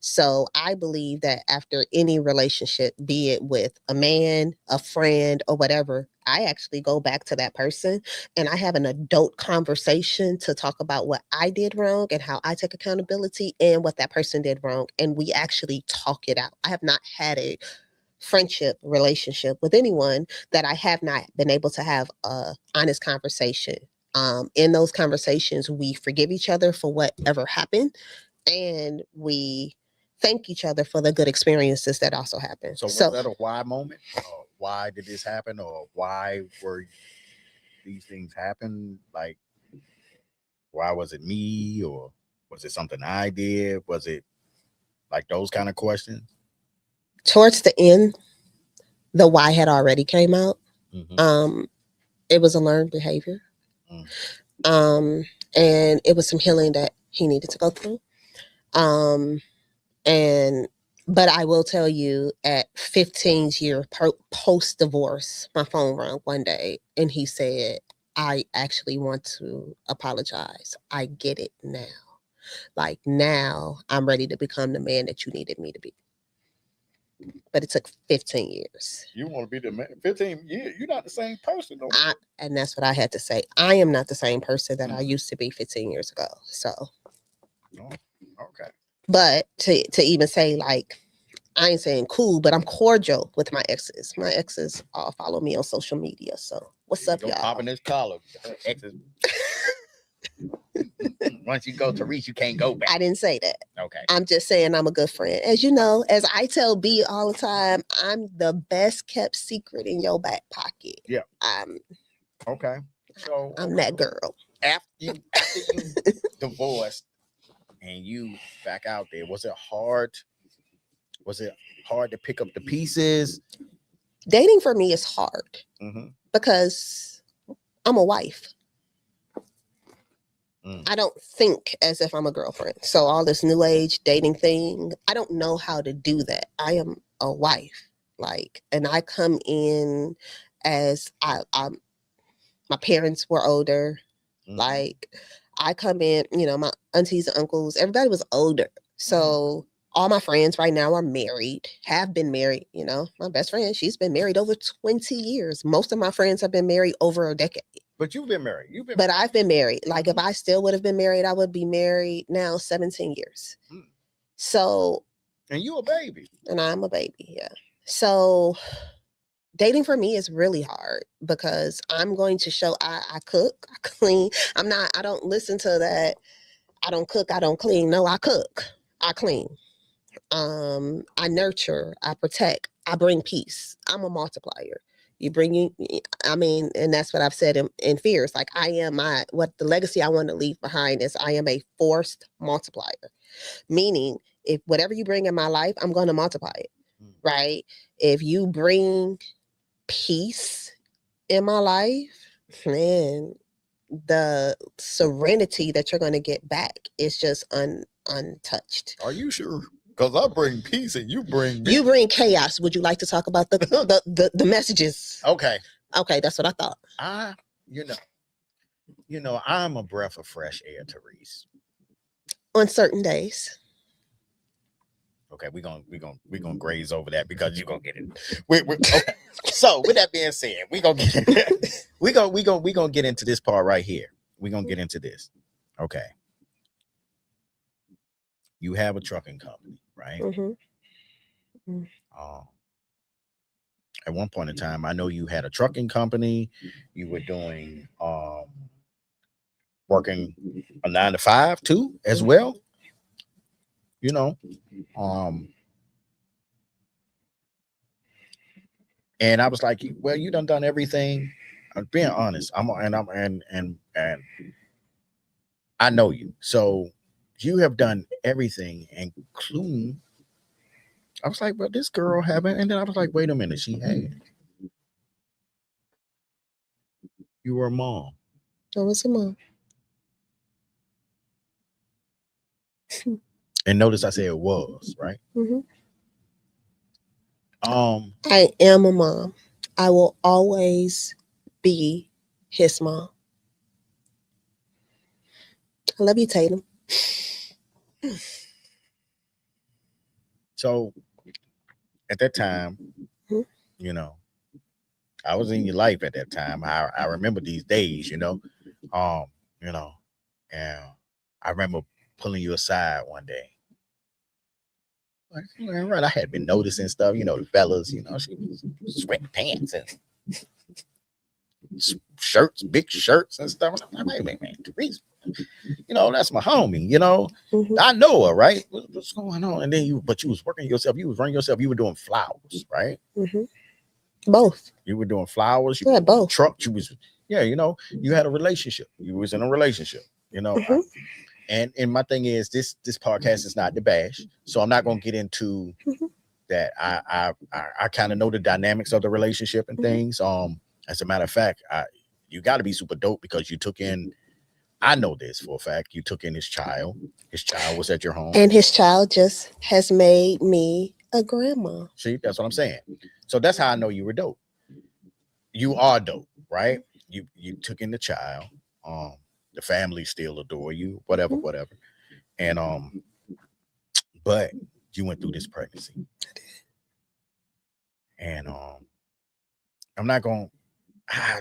So I believe that after any relationship, be it with a man, a friend, or whatever, I actually go back to that person and I have an adult conversation to talk about what I did wrong and how I take accountability and what that person did wrong. And we actually talk it out. I have not had a friendship relationship with anyone that I have not been able to have a honest conversation. In those conversations, we forgive each other for whatever happened, and we thank each other for the good experiences that also happened. So was that a why moment? Why did this happen? Or why were these things happen? Like, why was it me? Or was it something I did? Was it like those kind of questions? Towards the end, the why had already came out. Mm-hmm. It was a learned behavior. Mm. And it was some healing that he needed to go through. But I will tell you, at 15 years post divorce, my phone rang one day and he said, I actually want to apologize. I get it now. Like, now I'm ready to become the man that you needed me to be. But it took 15 years. You want to be the man? 15 years? You're not the same person. And that's what I had to say. I am not the same person that I used to be 15 years ago. So. Oh, okay. But to even say, like, I ain't saying cool, but I'm cordial with my exes. My exes all follow me on social media. So what's up, y'all? Popping this collar. Exes. Once you go to reach, you can't go back. I didn't say that. Okay. I'm just saying I'm a good friend. As you know, as I tell B all the time, I'm the best kept secret in your back pocket. Yeah. Okay. So I'm that girl. After you divorced and you back out there, was it hard? Was it hard to pick up the pieces? Dating for me is hard because I'm a wife. I don't think as if I'm a girlfriend. So all this new age dating thing, I don't know how to do that. I am a wife, and I come in as I'm. My parents were older. Like, I come in, my aunties and uncles, everybody was older. So all my friends right now are married, have been married. My best friend, she's been married over 20 years. Most of my friends have been married over a decade. But you've been married. But I've been married. Like, if I still would have been married, I would be married now 17 years. So. And you a baby. And I'm a baby, yeah. So dating for me is really hard because I'm going to show I cook, I clean. I don't listen to that. I don't cook, I don't clean. No, I cook, I clean. I nurture, I protect, I bring peace. I'm a multiplier. You bring you, I mean, and that's what I've said in fears. Like what the legacy I want to leave behind is I am a forced multiplier, meaning if whatever you bring in my life, I'm going to multiply it, right? If you bring peace in my life, man, the serenity that you're going to get back is just untouched. Are you sure? Because I bring peace and you bring You bring chaos. Would you like to talk about the messages? Okay, That's what I thought. I'm a breath of fresh air, Therese. On certain days. Okay, we're gonna graze over that because you're gonna get it. Okay. So with that being said, we're gonna get into this part right here. We're gonna get into this. Okay. You have a trucking company, right? Mm-hmm. At one point in time, I know you had a trucking company. You were doing working a 9 to 5 too, as well. And I was like, well, you done everything. I'm being honest. And I know you. So you have done everything, including. I was like, well, this girl haven't. And then I was like, wait a minute, she had. You were a mom. I was a mom. And notice I said it was, right? Mm-hmm. I am a mom. I will always be his mom. I love you, Tatum. So at that time, I was in your life at that time. I remember these days, and I remember pulling you aside one day. Like, right, I had been noticing stuff, the fellas, she was sweating pants and shirts, big shirts and stuff. And I'm like, wait, man, Therese, that's my homie, Mm-hmm. I know her, right? What's going on? And then you was working yourself, you was running yourself, you were doing flowers, right? Mm-hmm. Both. You were doing flowers, you had both. Truck, you had a relationship. You was in a relationship, Mm-hmm. And my thing is this podcast is not the bash, so I'm not going to get into that. I kind of know the dynamics of the relationship and things. As a matter of fact, you got to be super dope because you took in. I know this for a fact. You took in his child. His child was at your home, and his child just has made me a grandma. See, that's what I'm saying. So that's how I know you were dope. You are dope, right? You took in the child. The family still adore you, whatever. And but you went through this pregnancy. And I'm not going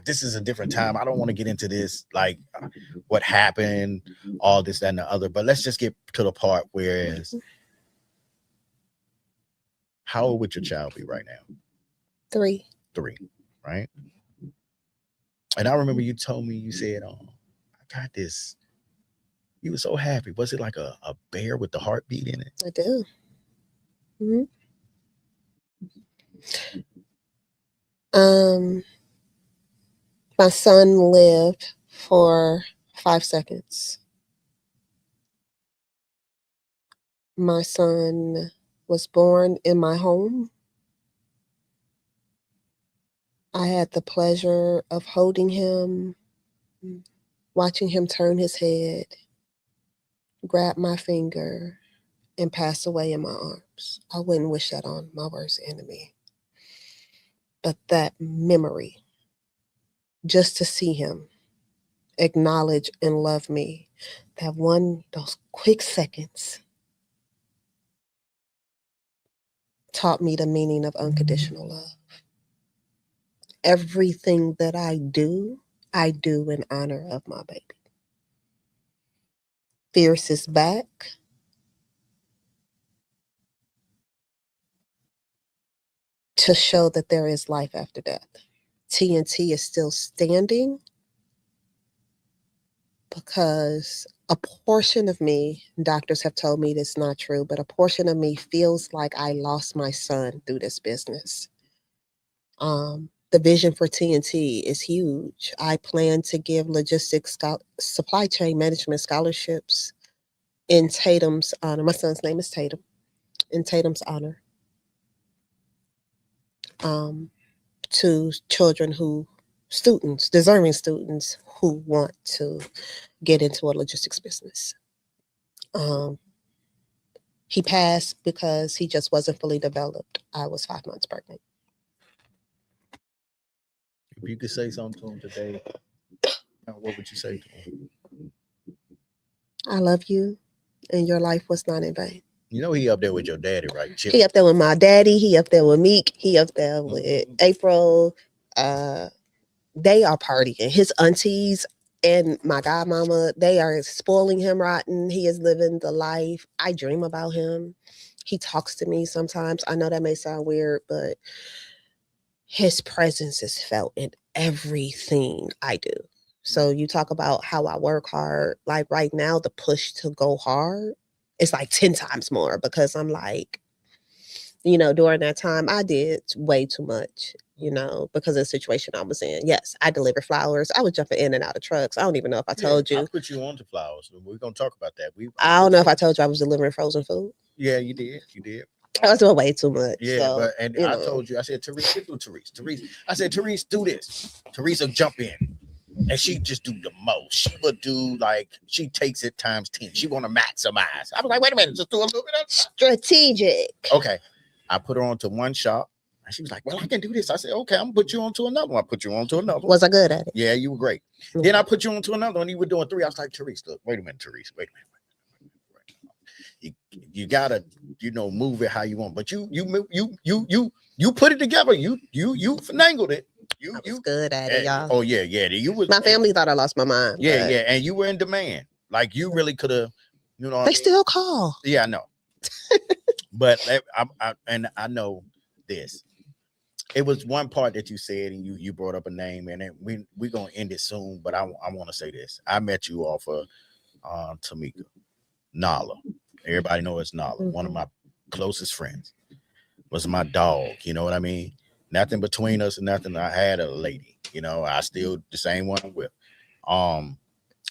this is a different time. I don't want to get into this, like what happened, all this, that, and the other. But let's just get to the part where how old would your child be right now? 3, right? And I remember you told me, you said, I got this. You were so happy. Was it like a bear with the heartbeat in it? I do. Mm-hmm. My son lived for 5 seconds. My son was born in my home. I had the pleasure of holding him, watching him turn his head, grab my finger, and pass away in my arms. I wouldn't wish that on my worst enemy. But that memory, just to see him acknowledge and love me, those quick seconds taught me the meaning of unconditional love. Everything that I do in honor of my baby. Fierce is back. To show that there is life after death. TNT is still standing because a portion of me, doctors have told me this is not true, but a portion of me feels like I lost my son through this business. The the vision for TNT is huge. I plan to give logistics supply chain management scholarships in Tatum's honor. My son's name is Tatum. In Tatum's honor, to children deserving students who want to get into a logistics business. He passed because he just wasn't fully developed. I was 5 months pregnant. If you could say something to him today, what would you say to him? I love you, and your life was not in vain. You know he up there with your daddy, right? He up there with my daddy. He up there with Meek. He up there with April. They are partying. His aunties and my godmama, they are spoiling him rotten. He is living the life. I dream about him. He talks to me sometimes. I know that may sound weird, but his presence is felt in everything I do. So you talk about how I work hard. Like right now, the push to go hard is like 10 times more because I'm like, during that time, I did way too much, because of the situation I was in. Yes, I delivered flowers. I was jumping in and out of trucks. I don't even know if I told you. I put you on to flowers. We're going to talk about that. I don't know if I told you I was delivering frozen food. Yeah, you did. You did. I was doing way too much. Yeah, so, I told you, I said, Therese, get through Therese. I said, Therese, do this. Therese will jump in. And she just do the most. She would do she takes it times 10. She want to maximize. I was like, wait a minute, just do a little bit of strategic. Okay. I put her onto one shop. And she was like, well, I can do this. I said, okay, I'm going to put you onto another one. I put you onto another one. Was I good at it? Yeah, you were great. Mm-hmm. Then I put you onto another one. You were doing 3. I was like, Therese, look, wait a minute, Therese. Wait a minute. You gotta, move it how you want. But you put it together. You finagled it. You good at it, y'all. Oh yeah. You was. My family thought I lost my mind. Yeah, yeah, and you were in demand. Like you really could have. They still call. Yeah, I know. But I know this. It was one part that you said, and you brought up a name, and we're gonna end it soon. But I want to say this. I met you off of Tamika, Nala. Everybody knows it's Nala. Mm-hmm. One of my closest friends was my dog. You know what I mean? Nothing between us and nothing. I had a lady. I still the same one I'm with.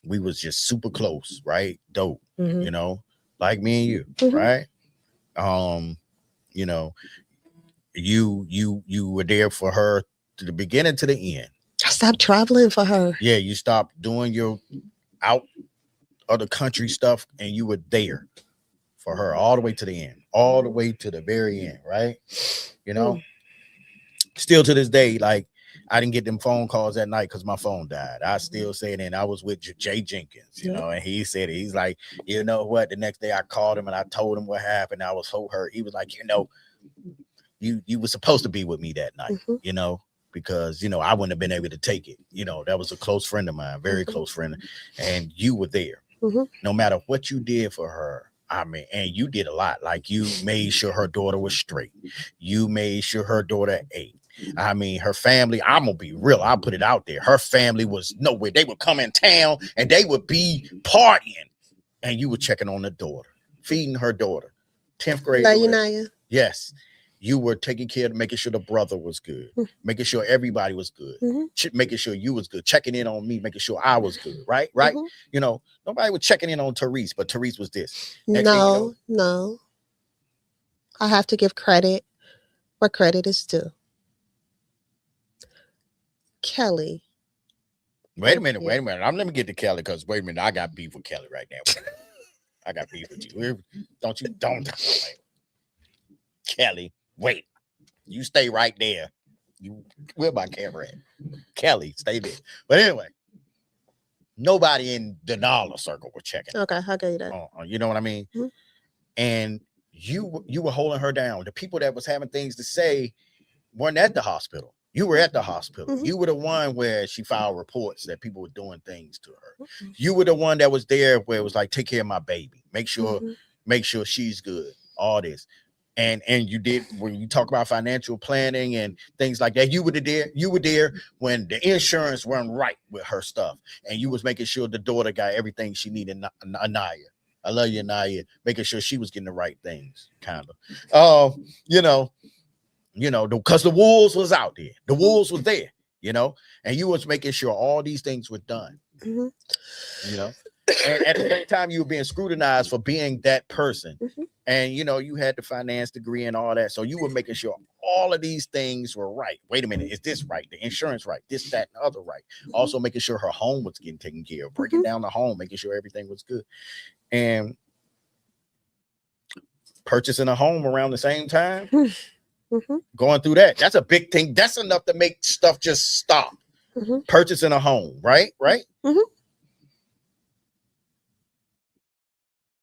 We was just super close, right? Dope. Mm-hmm. Like me and you, mm-hmm. right? You were there for her to the beginning to the end. I stopped traveling for her. Yeah, you stopped doing your out of the country stuff, and you were there for her all the way to the end, all the way to the very end, right? Still to this day, I didn't get them phone calls that night because my phone died. I still say it, and I was with Jay Jenkins, and he said it. He's like, you know what? The next day I called him and I told him what happened. I was so hurt. He was like, you were supposed to be with me that night, mm-hmm. Because, I wouldn't have been able to take it. That was a close friend of mine, very mm-hmm. close friend. And you were there. Mm-hmm. No matter what you did for her. And you did a lot. Like you made sure her daughter was straight. You made sure her daughter ate. Her family, I'm going to be real. I'll put it out there. Her family was nowhere. They would come in town and they would be partying. And you were checking on the daughter, feeding her daughter. 10th grade. Yes. You were taking care of making sure the brother was good, mm-hmm. making sure everybody was good, mm-hmm. making sure you was good, checking in on me, making sure I was good, right? Mm-hmm. Nobody was checking in on Therese, but Therese was this. No. I have to give credit where credit is due. Kelly. Wait a minute. Let me get to Kelly because wait a minute, I got beef with Kelly right now. I got beef with you. Don't. Kelly. Wait, you stay right there. Where my camera at? Kelly, stay there. But anyway, nobody in the Nala circle was checking. Okay, I'll get you that. You know what I mean? Mm-hmm. And you were holding her down. The people that was having things to say weren't at the hospital. You were at the hospital. Mm-hmm. You were the one where she filed reports that people were doing things to her. Mm-hmm. You were the one that was there where it was like, take care of my baby. Make sure she's good. All this. And you did when you talk about financial planning and things like that. You were there when the insurance wasn't right with her stuff, and you was making sure the daughter got everything she needed. Anaya, I love you, Anaya. Making sure she was getting the right things, kind of. you know, because the wolves was out there, the wolves was there, you know, and you was making sure all these things were done, Mm-hmm. you know, and at the same time you were being scrutinized for being that person. Mm-hmm. And you know, you had the finance degree and all that, so you were making sure all of these things were right. Wait a minute, is this right? The insurance right? This, that, and the other right? Also making sure her home was getting taken care of, breaking down the home, making sure everything was good, and purchasing a home around the same time. Mm-hmm. Going through that, that's a big thing. That's enough to make stuff just stop. Mm-hmm. Purchasing a home, right? Mm-hmm.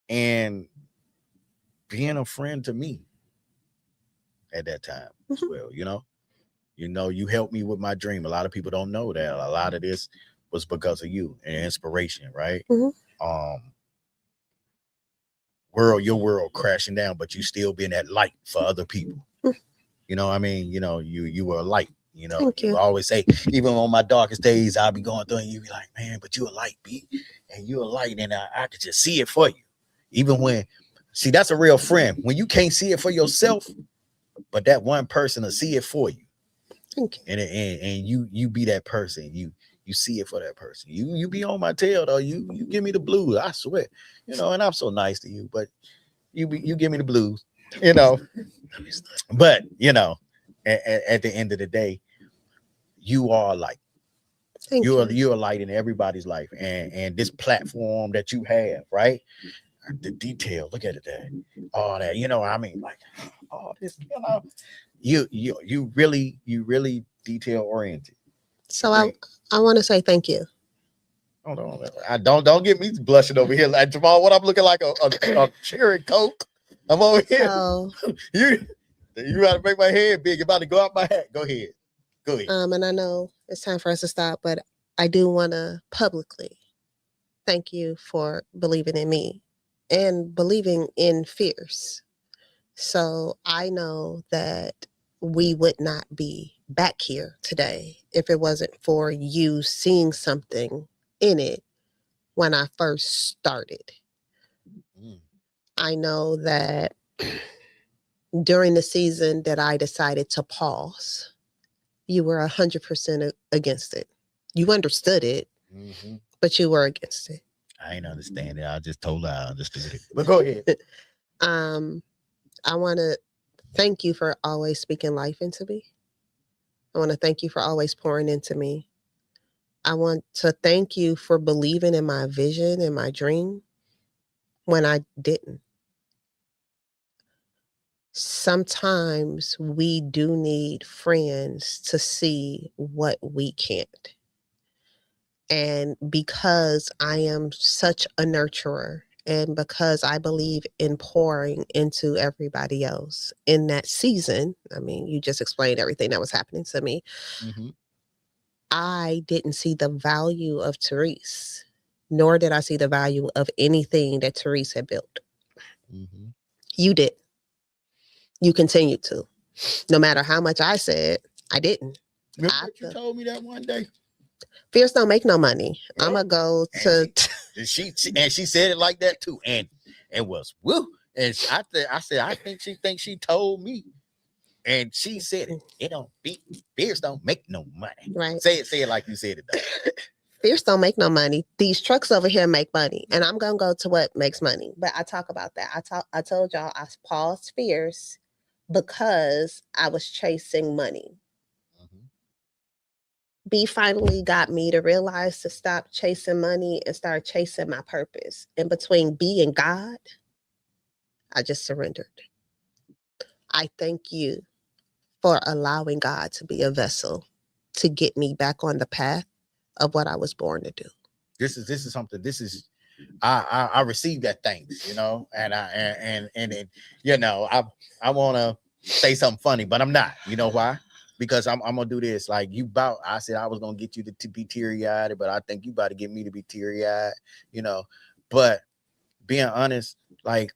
And being a friend to me at that time as well, you know, you helped me with my dream. A lot of people don't know that a lot of this was because of you and inspiration, right? Your world crashing down, but you still being that light for other people. You know what I mean? You know, you were a light. You know, Thank you. You always say, even on my darkest days, I'll be going through and you be like, man, but you a light, B. And you a light, and I could just see it for you. Even when, see, that's a real friend. When you can't see it for yourself, but that one person will see it for you. Thank you. And you be that person. You see it for that person. You be on my tail though. You give me the blues, I swear. You know, and I'm so nice to you, but you give me the blues, you know. But you know, at the end of the day, you are like you're a light in everybody's life, and this platform that you have, right? The detail, look at it there, all that, you know what I mean, like all this, you know, you really detail oriented. So I want to say thank you. Don't get me blushing over here like Jamal. What I'm looking like a cherry coke. I'm over here. So, you gotta make my head big. You're about to go out my hat. Go ahead. And I know it's time for us to stop, but I do want to publicly thank you for believing in me and believing in Fierce. So I know that we would not be back here today if it wasn't for you seeing something in it when I first started. I know that during the season that I decided to pause, you were 100% against it. You understood it, but you were against it. I ain't understand it. I just told her I understood it. But go ahead. I want to thank you for always speaking life into me. I want to thank you for always pouring into me. I want to thank you for believing in my vision and my dream when I didn't. Sometimes we do need friends to see what we can't. And because I am such a nurturer and because I believe in pouring into everybody else in that season, I mean, you just explained everything that was happening to me. I didn't see the value of Therese, nor did I see the value of anything that Therese had built. You did. You continued to. No matter how much I said, I didn't. Remember you told me that one day? Fierce don't make no money. Yeah. I'm going to go to... She said it like that too. And it was, woo. And I said, I think she thinks she told me. And she said it don't be, Fierce don't make no money. Right. Say it like you said it though. Fierce don't make no money. These trucks over here make money. And I'm going to go to what makes money. But I talk about that. I told y'all I paused Fierce because I was chasing money. B finally got me to realize to stop chasing money and start chasing my purpose. And between B and God, I just surrendered. I thank you for allowing God to be a vessel to get me back on the path of what I was born to do. This is something. I received that thanks, you know, and you know, I want to say something funny, but I'm not. You know why? Because I'm gonna do this. Like I said I was gonna get you to be teary-eyed, but I think you about to get me to be teary-eyed, you know. But being honest, like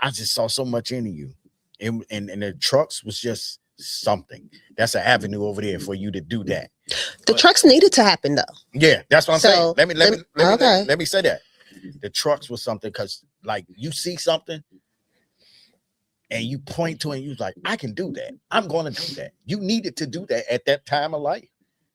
I just saw so much into you, and the trucks was just something. That's an avenue over there for you to do that. The trucks needed to happen though. Yeah, that's what I'm saying. Let me say that. The trucks was something because like you see something. and you point to it and you was like, I can do that. I'm going to do that. You needed to do that at that time of life.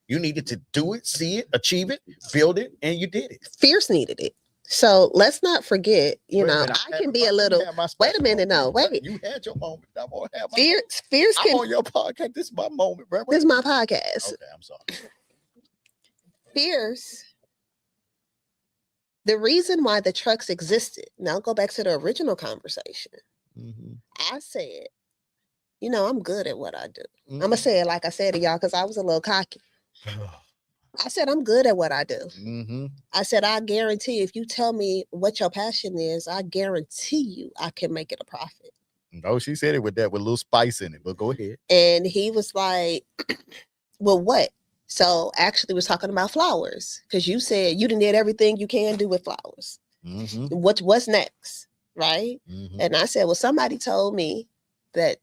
You needed to do it, see it, achieve it, build it, and you did it. Fierce needed it. So let's not forget, Wait a minute, I can be a little. Wait a minute, no, wait. You had your moment. I'm gonna have my Fierce I'm can. on your podcast. This is my moment, bro. This is my podcast. Okay, I'm sorry. Fierce. The reason why the trucks existed. Now go back to the original conversation. I said, I'm good at what I do. I'm gonna say it like I said to y'all because I was a little cocky. I said, I'm good at what I do. I said, I guarantee if you tell me what your passion is, I guarantee you I can make it a profit. No, she said it with a little spice in it, but go ahead. And he was like, well, what? So actually was talking about flowers because you said you did everything you can do with flowers. What's next? Right? And I said, well, somebody told me that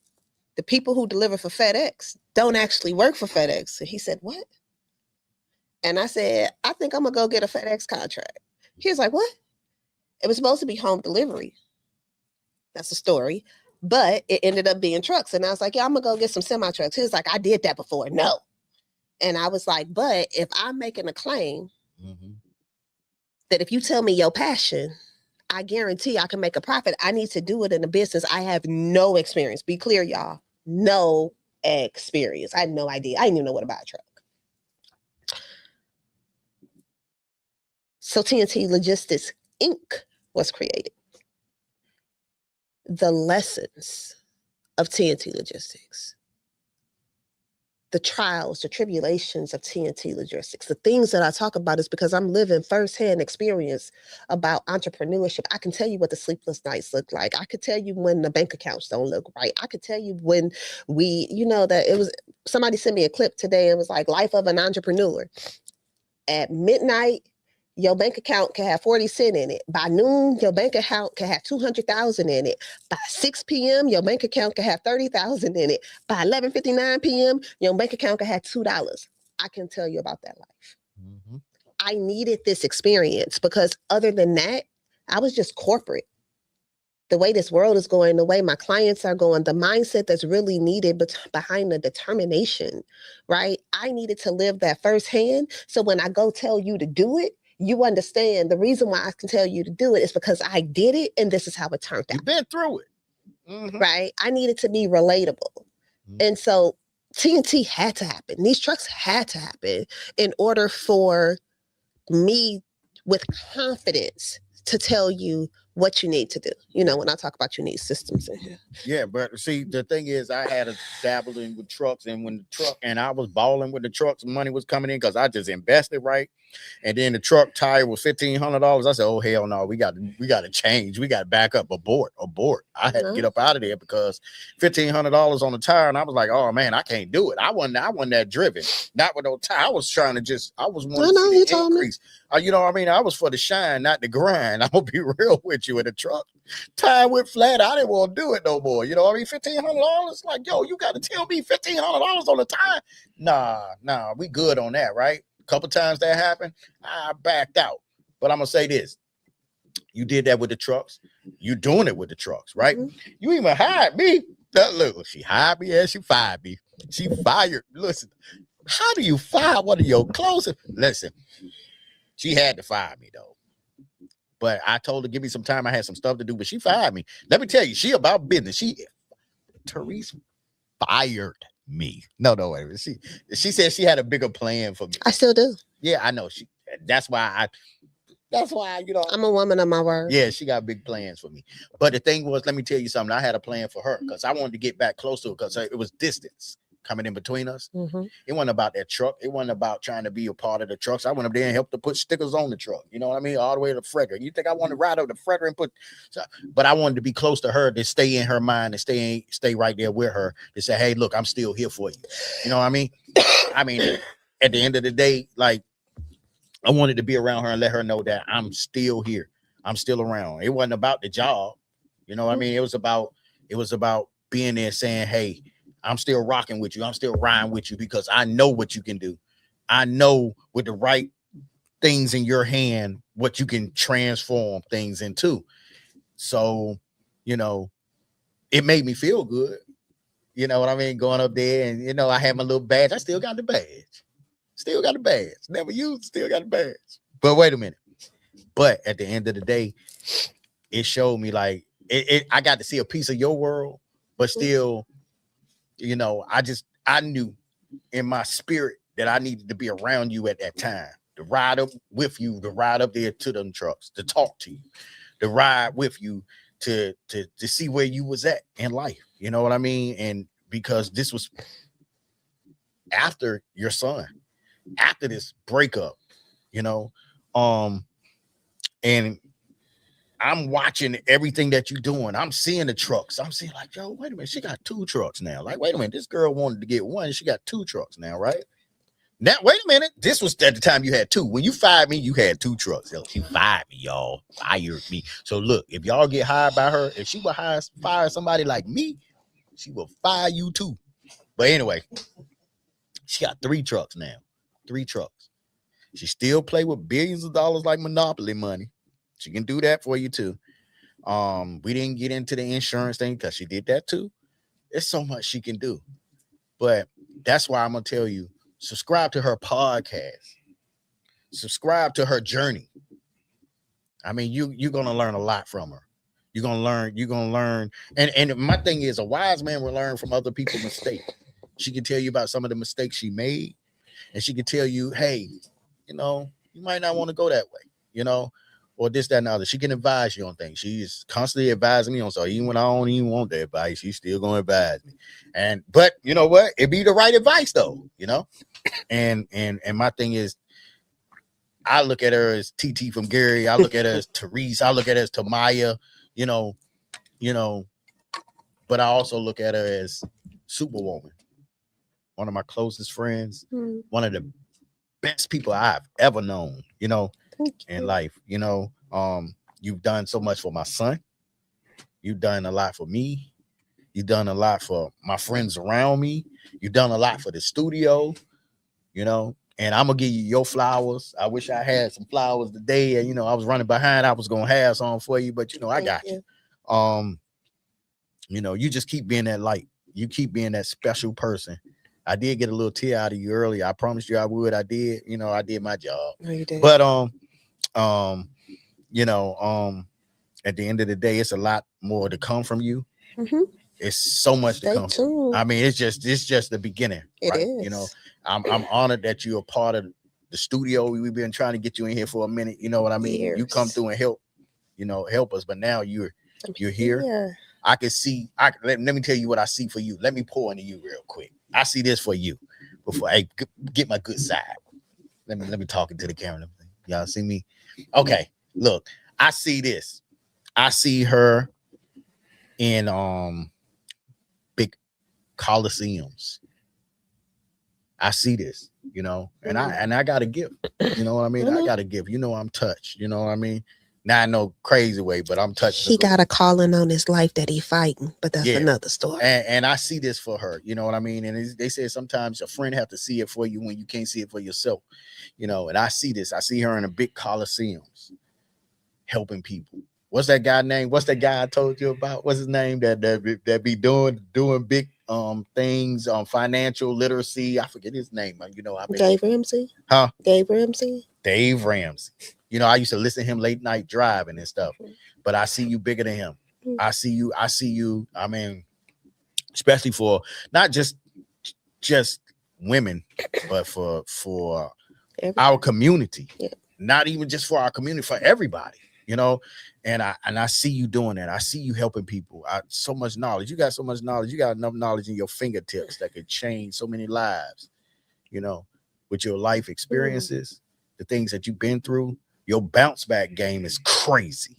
the people who deliver for FedEx don't actually work for FedEx. And he said, what? And I said, I think I'm going to go get a FedEx contract. He was like, what? It was supposed to be home delivery. That's a story. But it ended up being trucks. And I was like, yeah, I'm going to go get some semi-trucks. He was like, I did that before. No. And I was like, but if I'm making a claim that if you tell me your passion, I guarantee I can make a profit. I need to do it in a business. I have no experience. Be clear, y'all. No experience. I had no idea. I didn't even know what to buy a truck. So TNT Logistics Inc. was created. The lessons of TNT Logistics, the trials, the tribulations of TNT Logistics, the things that I talk about is because I'm living firsthand experience about entrepreneurship. I can tell you what the sleepless nights look like. I could tell you when the bank accounts don't look right. I could tell you when that it was, somebody sent me a clip today. It was like life of an entrepreneur. At midnight, your bank account can have 40 cents in it. By noon, your bank account can have 200,000 in it. By 6 p.m., your bank account can have 30,000 in it. By 11:59 p.m., your bank account can have $2. I can tell you about that life. I needed this experience because other than that, I was just corporate. The way this world is going, the way my clients are going, the mindset that's really needed behind the determination, right? I needed to live that firsthand. So when I go tell you to do it, you understand the reason why I can tell you to do it is because I did it and this is how it turned out. You've been through it. Right? I needed to be relatable. And so TNT had to happen. These trucks had to happen in order for me with confidence to tell you what you need to do. When I talk about you need systems in here. Yeah, but see, the thing is, I had a dabbling with trucks, and I was balling with the trucks. Money was coming in because I just invested right. And then the truck tire was $1,500. I said, "Oh hell no, we got to change. We got to back up, abort." I had to get up out of there because $1,500 on the tire, and I was like, "Oh man, I can't do it." I wasn't that driven. Not with no tire. I was trying to I was wanting to see the increase. You know what I mean? I was for the shine, not the grind. I'm gonna be real with you. In the truck tire went flat. I didn't want to do it no more. You know what I mean? $1,500. Like, yo, you got to tell me $1,500 on the tire. Nah, we good on that, right? Couple times that happened, I backed out. But I'm gonna say this: you did that with the trucks. You doing it with the trucks, right? You even hired me. Look, she hired me and she fired me. She fired. Listen, how do you fire one of your closest? Listen, she had to fire me though. But I told her give me some time. I had some stuff to do, but she fired me. Let me tell you, she about business. Therese fired me. No, wait. She said she had a bigger plan for me. I still do. Yeah, I know. That's why I'm a woman of my word. Yeah, she got big plans for me. But the thing was, let me tell you something. I had a plan for her because I wanted to get back close to her because it was distance coming in between us. It wasn't about that truck. It wasn't about trying to be a part of the trucks. I went up there and helped to put stickers on the truck. You know what I mean? All the way to Frederick. You think I want to ride over to Frederick and but I wanted to be close to her to stay in her mind and stay right there with her to say, hey, look, I'm still here for you. You know what I mean? I mean, at the end of the day, like, I wanted to be around her and let her know that I'm still here. I'm still around. It wasn't about the job. You know what I mean? It was about being there saying, hey, I'm still rocking with you. I'm still riding with you because I know what you can do. I know with the right things in your hand, what you can transform things into. So, it made me feel good. You know what I mean? Going up there and, you know, I had my little badge. I still got the badge. Still got the badge. Never used, still got the badge. But wait a minute. But at the end of the day, it showed me like I got to see a piece of your world, but still, you know, I knew in my spirit that I needed to be around you at that time, to ride up with you, to ride up there to them trucks, to talk to you, to ride with you, to see where you was at in life. You know what I mean? And because this was after your son, after this breakup, you know, and I'm watching everything that you're doing. I'm seeing the trucks. I'm seeing like, yo, wait a minute. She got 2 trucks now. Like, wait a minute. This girl wanted to get 1. She got 2 trucks now, right? Now, wait a minute. This was at the time you had 2. When you fired me, you had 2 trucks. She fired me, y'all. Fired me. So look, if y'all get hired by her, if she would fire somebody like me, she will fire you too. But anyway, she got 3 trucks now. 3 trucks. She still play with billions of dollars like Monopoly money. She can do that for you too. We didn't get into the insurance thing because she did that too. There's so much she can do. But that's why I'm gonna tell you, subscribe to her podcast. Subscribe to her journey. I mean, you're gonna learn a lot from her. You're gonna learn. And my thing is, a wise man will learn from other people's mistakes. She can tell you about some of the mistakes she made, and she can tell you, hey, you know, you might not want to go that way, you know, or this, that, and the other. She can advise you on things. She's constantly advising me on, so even when I don't even want the advice, she's still gonna advise me. But you know what? It be the right advice though, you know. And my thing is, I look at her as TT from Gary. I look at her as Therese. I look at her as Tamaya. You know, but I also look at her as Superwoman, one of my closest friends, one of the best people I've ever known, you know, in life. You know, you've done so much for my son. You've done a lot for me. You've done a lot for my friends around me. You've done a lot for the studio, you know, and I'm gonna give you your flowers. I wish I had some flowers today, and you know, I was running behind. I was gonna have some for you, but you know, I got you. You know, you just keep being that light. You keep being that special person. I did get a little tear out of you earlier. I promised you I would. I did. You know, I did my job. No, you did. But you know, at the end of the day, it's a lot more to come from you. Mm-hmm. It's so much to come. Tuned. I mean, it's just the beginning. It right? is. You know, I'm honored that you're a part of the studio. We've been trying to get you in here for a minute. You know what I mean? Years. You come through and help us. But now you're here. Yeah. I can see. Let me tell you what I see for you. Let me pour into you real quick. I see this for you. Before I get my good side. Let me talk into the camera. Y'all see me? Okay. Look, I see this. I see her in big coliseums. I see this, you know, and I got a gift. You know what I mean? I got a gift. You know, I'm touched. You know what I mean? Not in no crazy way, but I'm touched. He got a calling on his life that he fighting, but that's another story. And I see this for her. You know what I mean? And they say sometimes a friend have to see it for you when you can't see it for yourself. You know, and I see this. I see her in a big coliseums helping people. What's that guy name? What's that guy I told you about? What's his name that be doing big things on financial literacy? I forget his name. You know, Dave Ramsey. Huh? Dave Ramsey. Dave Ramsey. You know, I used to listen to him late night driving and stuff. But I see you bigger than him. I see you. I mean, especially for not just women, but for our community. Yeah. Not even just for our community, for everybody. You know, and I see you doing that. I see you helping people. So much knowledge. You got so much knowledge. You got enough knowledge in your fingertips that could change so many lives. You know, with your life experiences, the things that you've been through. Your bounce back game is crazy.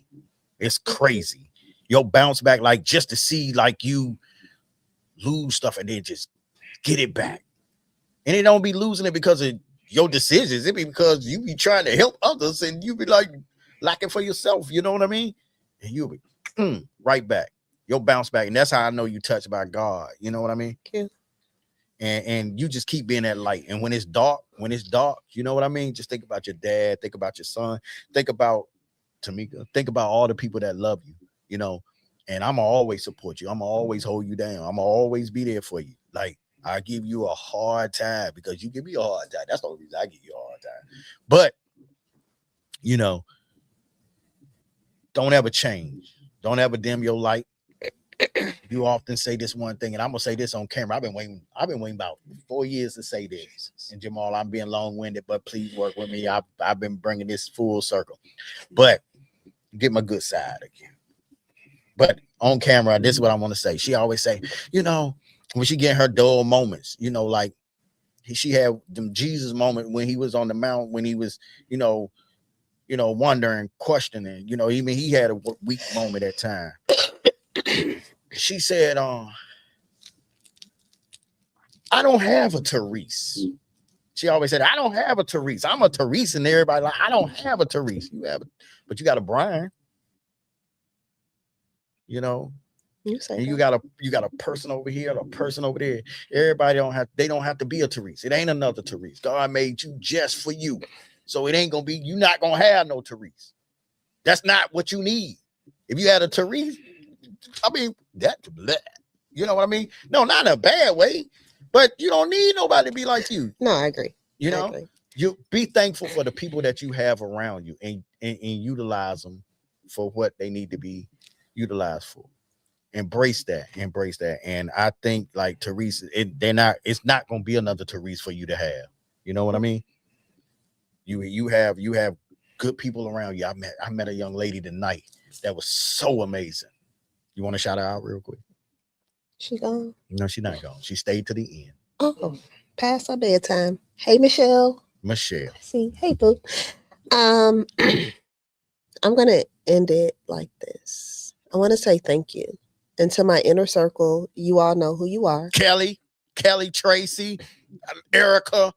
It's crazy. Your bounce back, like just to see like you lose stuff and then just get it back. And it don't be losing it because of your decisions. It be because you be trying to help others and you be like lacking for yourself. You know what I mean? And you'll be right back. You'll bounce back. And that's how I know you touched by God. You know what I mean? Yeah. And you just keep being that light. And when it's dark, you know what I mean? Just think about your dad, think about your son, think about Tamika, think about all the people that love you, you know, And I'm gonna always support you. I'm gonna always hold you down. I'm gonna always be there for you. Like, I give you a hard time because you give me a hard time. That's the only reason I give you a hard time. But you know, don't ever change. Don't ever dim your light. You often say this one thing, and I'm gonna say this on camera. I've been waiting about 4 years to say this. And Jamal, I'm being long-winded, but please work with me. I've been bringing this full circle. But get my good side again. But on camera, this is what I want to say. She always say, you know, when she get her dull moments, you know, like she had them Jesus moment when he was on the mount, when he was, you know, wondering, questioning, you know, even he had a weak moment at time. She said, I don't have a Therese. She always said, I don't have a Therese. I'm a Therese, and everybody like, I don't have a Therese. You have it, but you got a Brian. You know, and you got a person over here, a person over there. Everybody don't have to be a Therese. It ain't another Therese. God made you just for you. So it ain't gonna be, you're not gonna have no Therese. That's not what you need. If you had a Therese, I mean, you know what I mean? No, not in a bad way, but you don't need nobody to be like you. No, I agree. You know, you be thankful for the people that you have around you and utilize them for what they need to be utilized for. Embrace that. And I think like Therese, it's not gonna be another Therese for you to have. You know what I mean? You have good people around you. I met a young lady tonight that was so amazing. You want to shout her out real quick? She gone? No, she's not gone. She stayed to the end. Oh, past our bedtime. Hey, Michelle. See, hey, boo. I'm gonna end it like this. I want to say thank you. And to my inner circle, you all know who you are. Kelly, Tracy, Erica.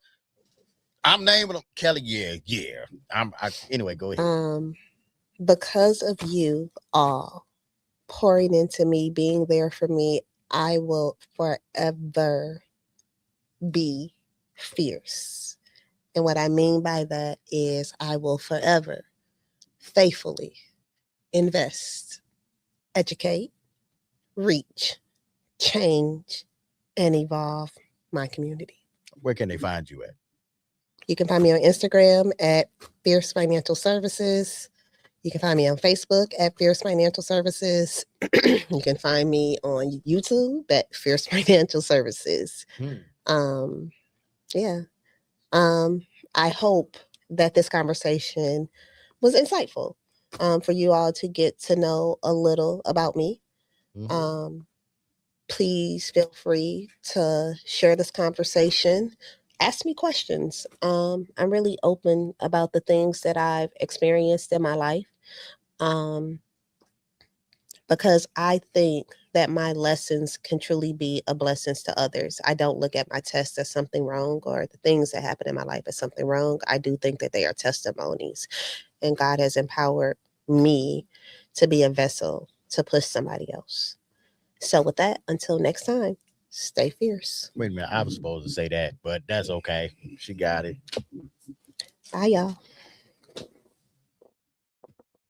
I'm naming them. Kelly, yeah. Anyway, go ahead. Because of you all pouring into me, being there for me, I will forever be fierce. And what I mean by that is I will forever faithfully invest, educate, reach, change, and evolve my community. Where can they find you at? You can find me on Instagram at Fierce Financial Services. You can find me on Facebook at Fierce Financial Services. You can find me on YouTube at Fierce Financial Services. Yeah. I hope that this conversation was insightful for you all to get to know a little about me. Please feel free to share this conversation. Ask me questions. I'm really open about the things that I've experienced in my life. Because I think that my lessons can truly be a blessing to others. I don't look at my tests as something wrong or the things that happen in my life as something wrong. I do think that they are testimonies, and God has empowered me to be a vessel to push somebody else. So with that, until next time, stay fierce. Wait a minute, I was supposed to say that, but that's okay. She got it. Bye, y'all.